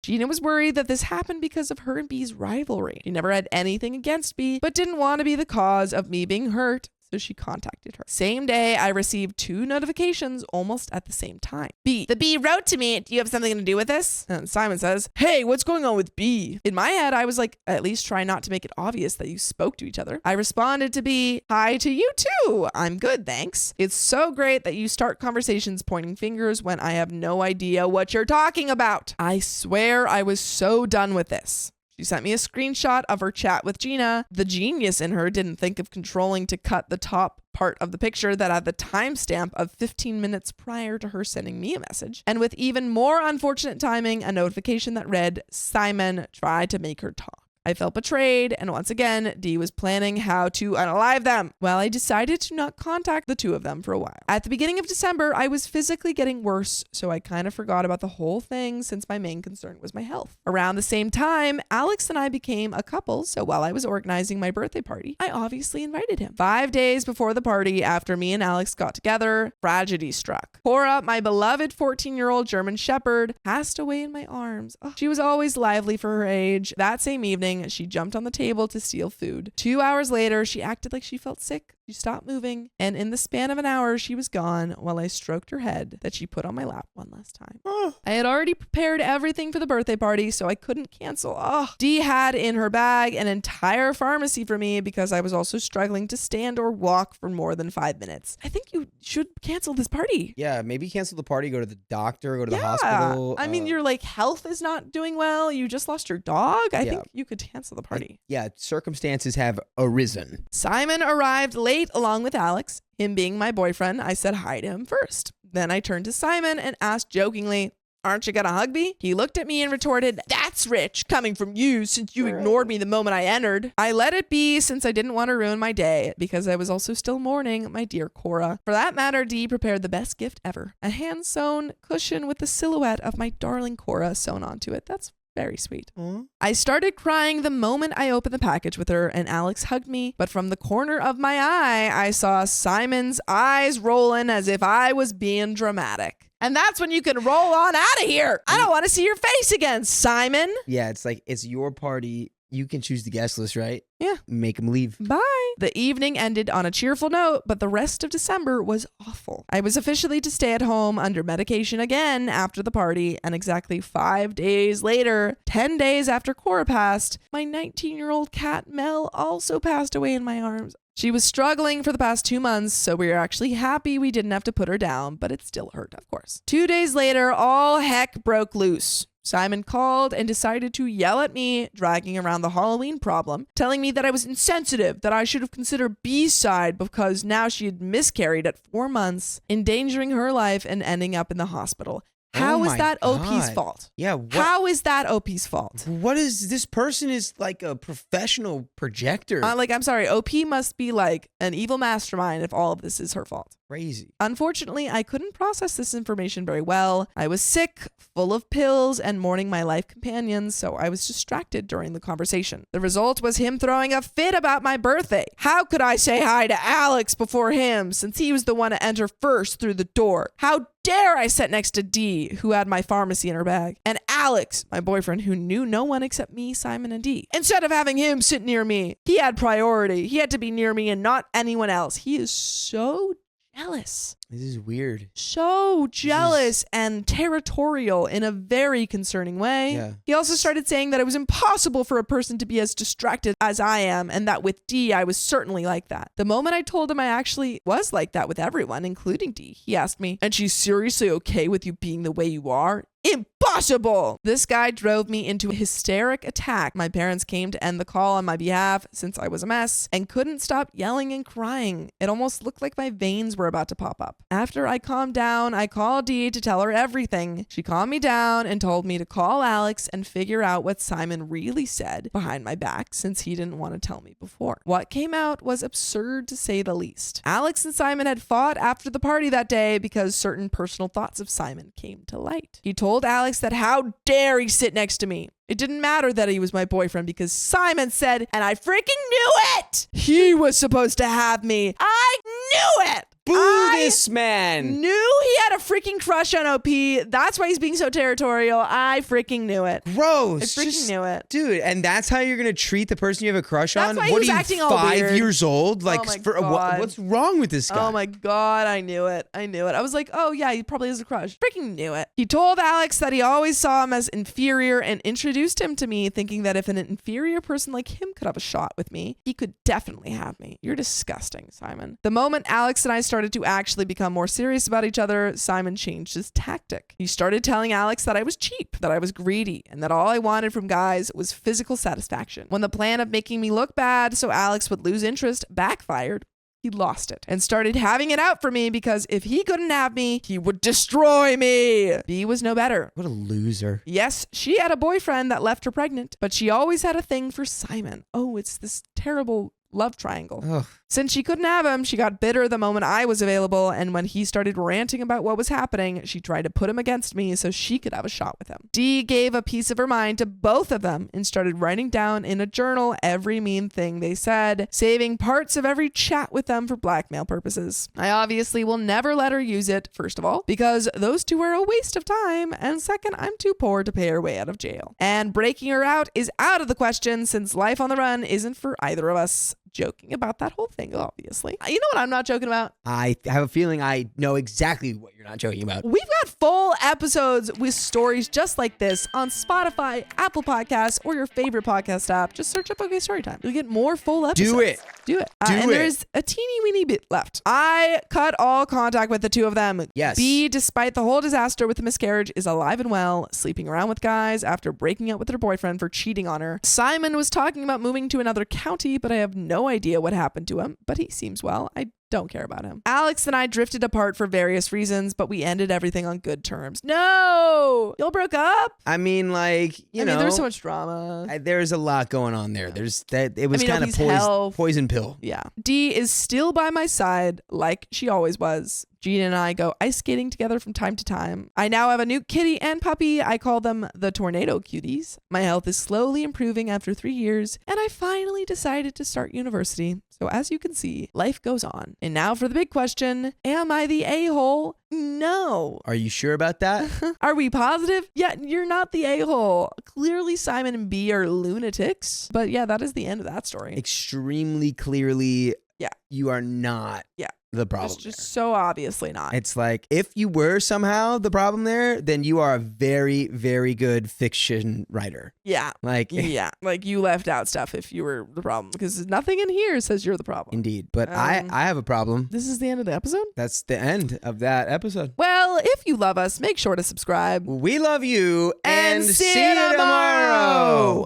Gina was worried that this happened because of her and B's rivalry. She never had anything against B, but didn't want to be the cause of me being hurt. So she contacted her. Same day, I received 2 notifications almost at the same time. B. The B wrote to me, do you have something to do with this? And Simon says, hey, what's going on with B? In my head, I was like, at least try not to make it obvious that you spoke to each other. I responded to B, hi to you too. I'm good, thanks. It's so great that you start conversations pointing fingers when I have no idea what you're talking about. I swear I was so done with this. She sent me a screenshot of her chat with Gina. The genius in her didn't think of controlling to cut the top part of the picture that had the timestamp of 15 minutes prior to her sending me a message. And with even more unfortunate timing, a notification that read, Simon tried to make her talk. I felt betrayed, and once again, Dee was planning how to unalive them. Well, I decided to not contact the 2 of them for a while. At the beginning of December, I was physically getting worse, so I kind of forgot about the whole thing since my main concern was my health. Around the same time, Alex and I became a couple, so while I was organizing my birthday party, I obviously invited him. 5 days before the party, after me and Alex got together, tragedy struck. Cora, my beloved 14-year-old German Shepherd, passed away in my arms. Oh, she was always lively for her age. That same evening, she jumped on the table to steal food. 2 hours later, she acted like she felt sick. She stopped moving, and in the span of an hour, she was gone while I stroked her head that she put on my lap one last time. I had already prepared everything for the birthday party, so I couldn't cancel. Dee had in her bag an entire pharmacy for me because I was also struggling to stand or walk for more than 5 minutes. I think you should cancel this party. Yeah, maybe cancel the party, go to the doctor, go to the hospital. I mean, your health is not doing well. You just lost your dog. I think you could cancel the party. Circumstances have arisen. Simon arrived late along with Alex. Him being my boyfriend, I said hi to him first. Then I turned to Simon and asked jokingly, aren't you gonna hug me? He looked at me and retorted, that's rich coming from you since you ignored me the moment I entered. I let it be since I didn't want to ruin my day because I was also still mourning my dear Cora. For that matter, Dee prepared the best gift ever. A hand-sewn cushion with the silhouette of my darling Cora sewn onto it. That's very sweet. I started crying the moment I opened the package with her and Alex hugged me, but from the corner of my eye, I saw Simon's eyes rolling as if I was being dramatic. And that's when you can roll on out of here. I don't want to see your face again, Simon. Yeah, it's like, it's your party. You can choose the guest list, right? Yeah. Make them leave. Bye. The evening ended on a cheerful note, but the rest of December was awful. I was officially to stay at home under medication again after the party, and exactly 5 days later, 10 days after Cora passed, my 19-year-old cat Mel also passed away in my arms. She was struggling for the past 2 months, so we were actually happy we didn't have to put her down, but it still hurt, of course. 2 days later, all heck broke loose. Simon called and decided to yell at me, dragging around the Halloween problem, telling me that I was insensitive, that I should have considered B's side because now she had miscarried at 4 months, endangering her life and ending up in the hospital. How is that OP's fault? Yeah. How is that OP's fault? What is this person is like a professional projector? I'm sorry. OP must be like an evil mastermind if all of this is her fault. Crazy. Unfortunately, I couldn't process this information very well. I was sick, full of pills, and mourning my life companions, so I was distracted during the conversation. The result was him throwing a fit about my birthday. How could I say hi to Alex before him, since he was the one to enter first through the door? How dare I sit next to Dee, who had my pharmacy in her bag, and Alex, my boyfriend, who knew no one except me, Simon, and Dee. Instead of having him sit near me, he had priority. He had to be near me and not anyone else. He is so jealous. This is weird. So jealous and territorial in a very concerning way. Yeah. He also started saying that it was impossible for a person to be as distracted as I am, and that with Dee, I was certainly like that. The moment I told him I actually was like that with everyone, including Dee, he asked me, "And she's seriously okay with you being the way you are?" Impossible! This guy drove me into a hysteric attack. My parents came to end the call on my behalf since I was a mess and couldn't stop yelling and crying. It almost looked like my veins were about to pop up. After I calmed down, I called Dee to tell her everything. She calmed me down and told me to call Alex and figure out what Simon really said behind my back since he didn't want to tell me before. What came out was absurd to say the least. Alex and Simon had fought after the party that day because certain personal thoughts of Simon came to light. He told Alex that how dare he sit next to me. It didn't matter that he was my boyfriend because Simon said, and I freaking knew it, he was supposed to have me. I knew it. Boo this man. Knew he had a freaking crush on OP. That's why he's being so territorial. I freaking knew it. Gross. I freaking knew it. Dude, and that's how you're going to treat the person you have a crush That's on? why he What was are you, acting all 5 weird. years old? Like, Oh my God. what's wrong with this guy? Oh my God, I knew it. I knew it. I was like, oh yeah, he probably has a crush. Freaking knew it. He told Alex that he always saw him as inferior and introduced him to me, thinking that if an inferior person like him could have a shot with me, he could definitely have me. You're disgusting, Simon. The moment Alex and I started to actually become more serious about each other, Simon changed his tactic. He started telling Alex that I was cheap, that I was greedy, and that all I wanted from guys was physical satisfaction. When the plan of making me look bad so Alex would lose interest backfired, he lost it and started having it out for me because if he couldn't have me, he would destroy me. B was no better. What a loser. Yes, she had a boyfriend that left her pregnant, but she always had a thing for Simon. Oh, it's this terrible love triangle. Ugh. Since she couldn't have him, she got bitter the moment I was available, and when he started ranting about what was happening, she tried to put him against me so she could have a shot with him. Dee gave a piece of her mind to both of them and started writing down in a journal every mean thing they said, saving parts of every chat with them for blackmail purposes. I obviously will never let her use it, first of all, because those two are a waste of time, and second, I'm too poor to pay her way out of jail. And breaking her out is out of the question since life on the run isn't for either of us. Joking about that whole thing, obviously. You know what I'm not joking about? I have a feeling I know exactly what you're not joking about. We've got full episodes with stories just like this on Spotify, Apple Podcasts, or your favorite podcast app. Just search up OK Storytime. You'll get more full episodes. Do it. Do it. Do and it. there's a teeny weeny bit left. I cut all contact with the two of them. Yes. B, despite the whole disaster with the miscarriage, is alive and well, sleeping around with guys after breaking up with her boyfriend for cheating on her. Simon was talking about moving to another county, but I have no idea what happened to him, but he seems well. I don't care about him. Alex and I drifted apart for various reasons, but we ended everything on good terms. No! Y'all broke up? I mean, like, you know. There's so much drama. There's a lot going on there. There's that. It was kind of OP's health. poison pill. Yeah. Dee is still by my side like she always was. Gina and I go ice skating together from time to time. I now have a new kitty and puppy. I call them the Tornado Cuties. My health is slowly improving after 3 years, and I finally decided to start university. So as you can see, life goes on. And now for the big question, am I the a-hole? No. Are you sure about that? Are we positive? Yeah, you're not the a-hole. Clearly Simon and B are lunatics. But yeah, that is the end of that story. Extremely clearly, Yeah. You are not the problem. It's just so obviously not. It's like, if you were somehow the problem there, then you are a very, very good fiction writer. Yeah. Like, Yeah. Like you left out stuff if you were the problem because nothing in here says you're the problem. Indeed. But I have a problem. This is the end of the episode? That's the end of that episode. Well, if you love us, make sure to subscribe. We love you and see you tomorrow.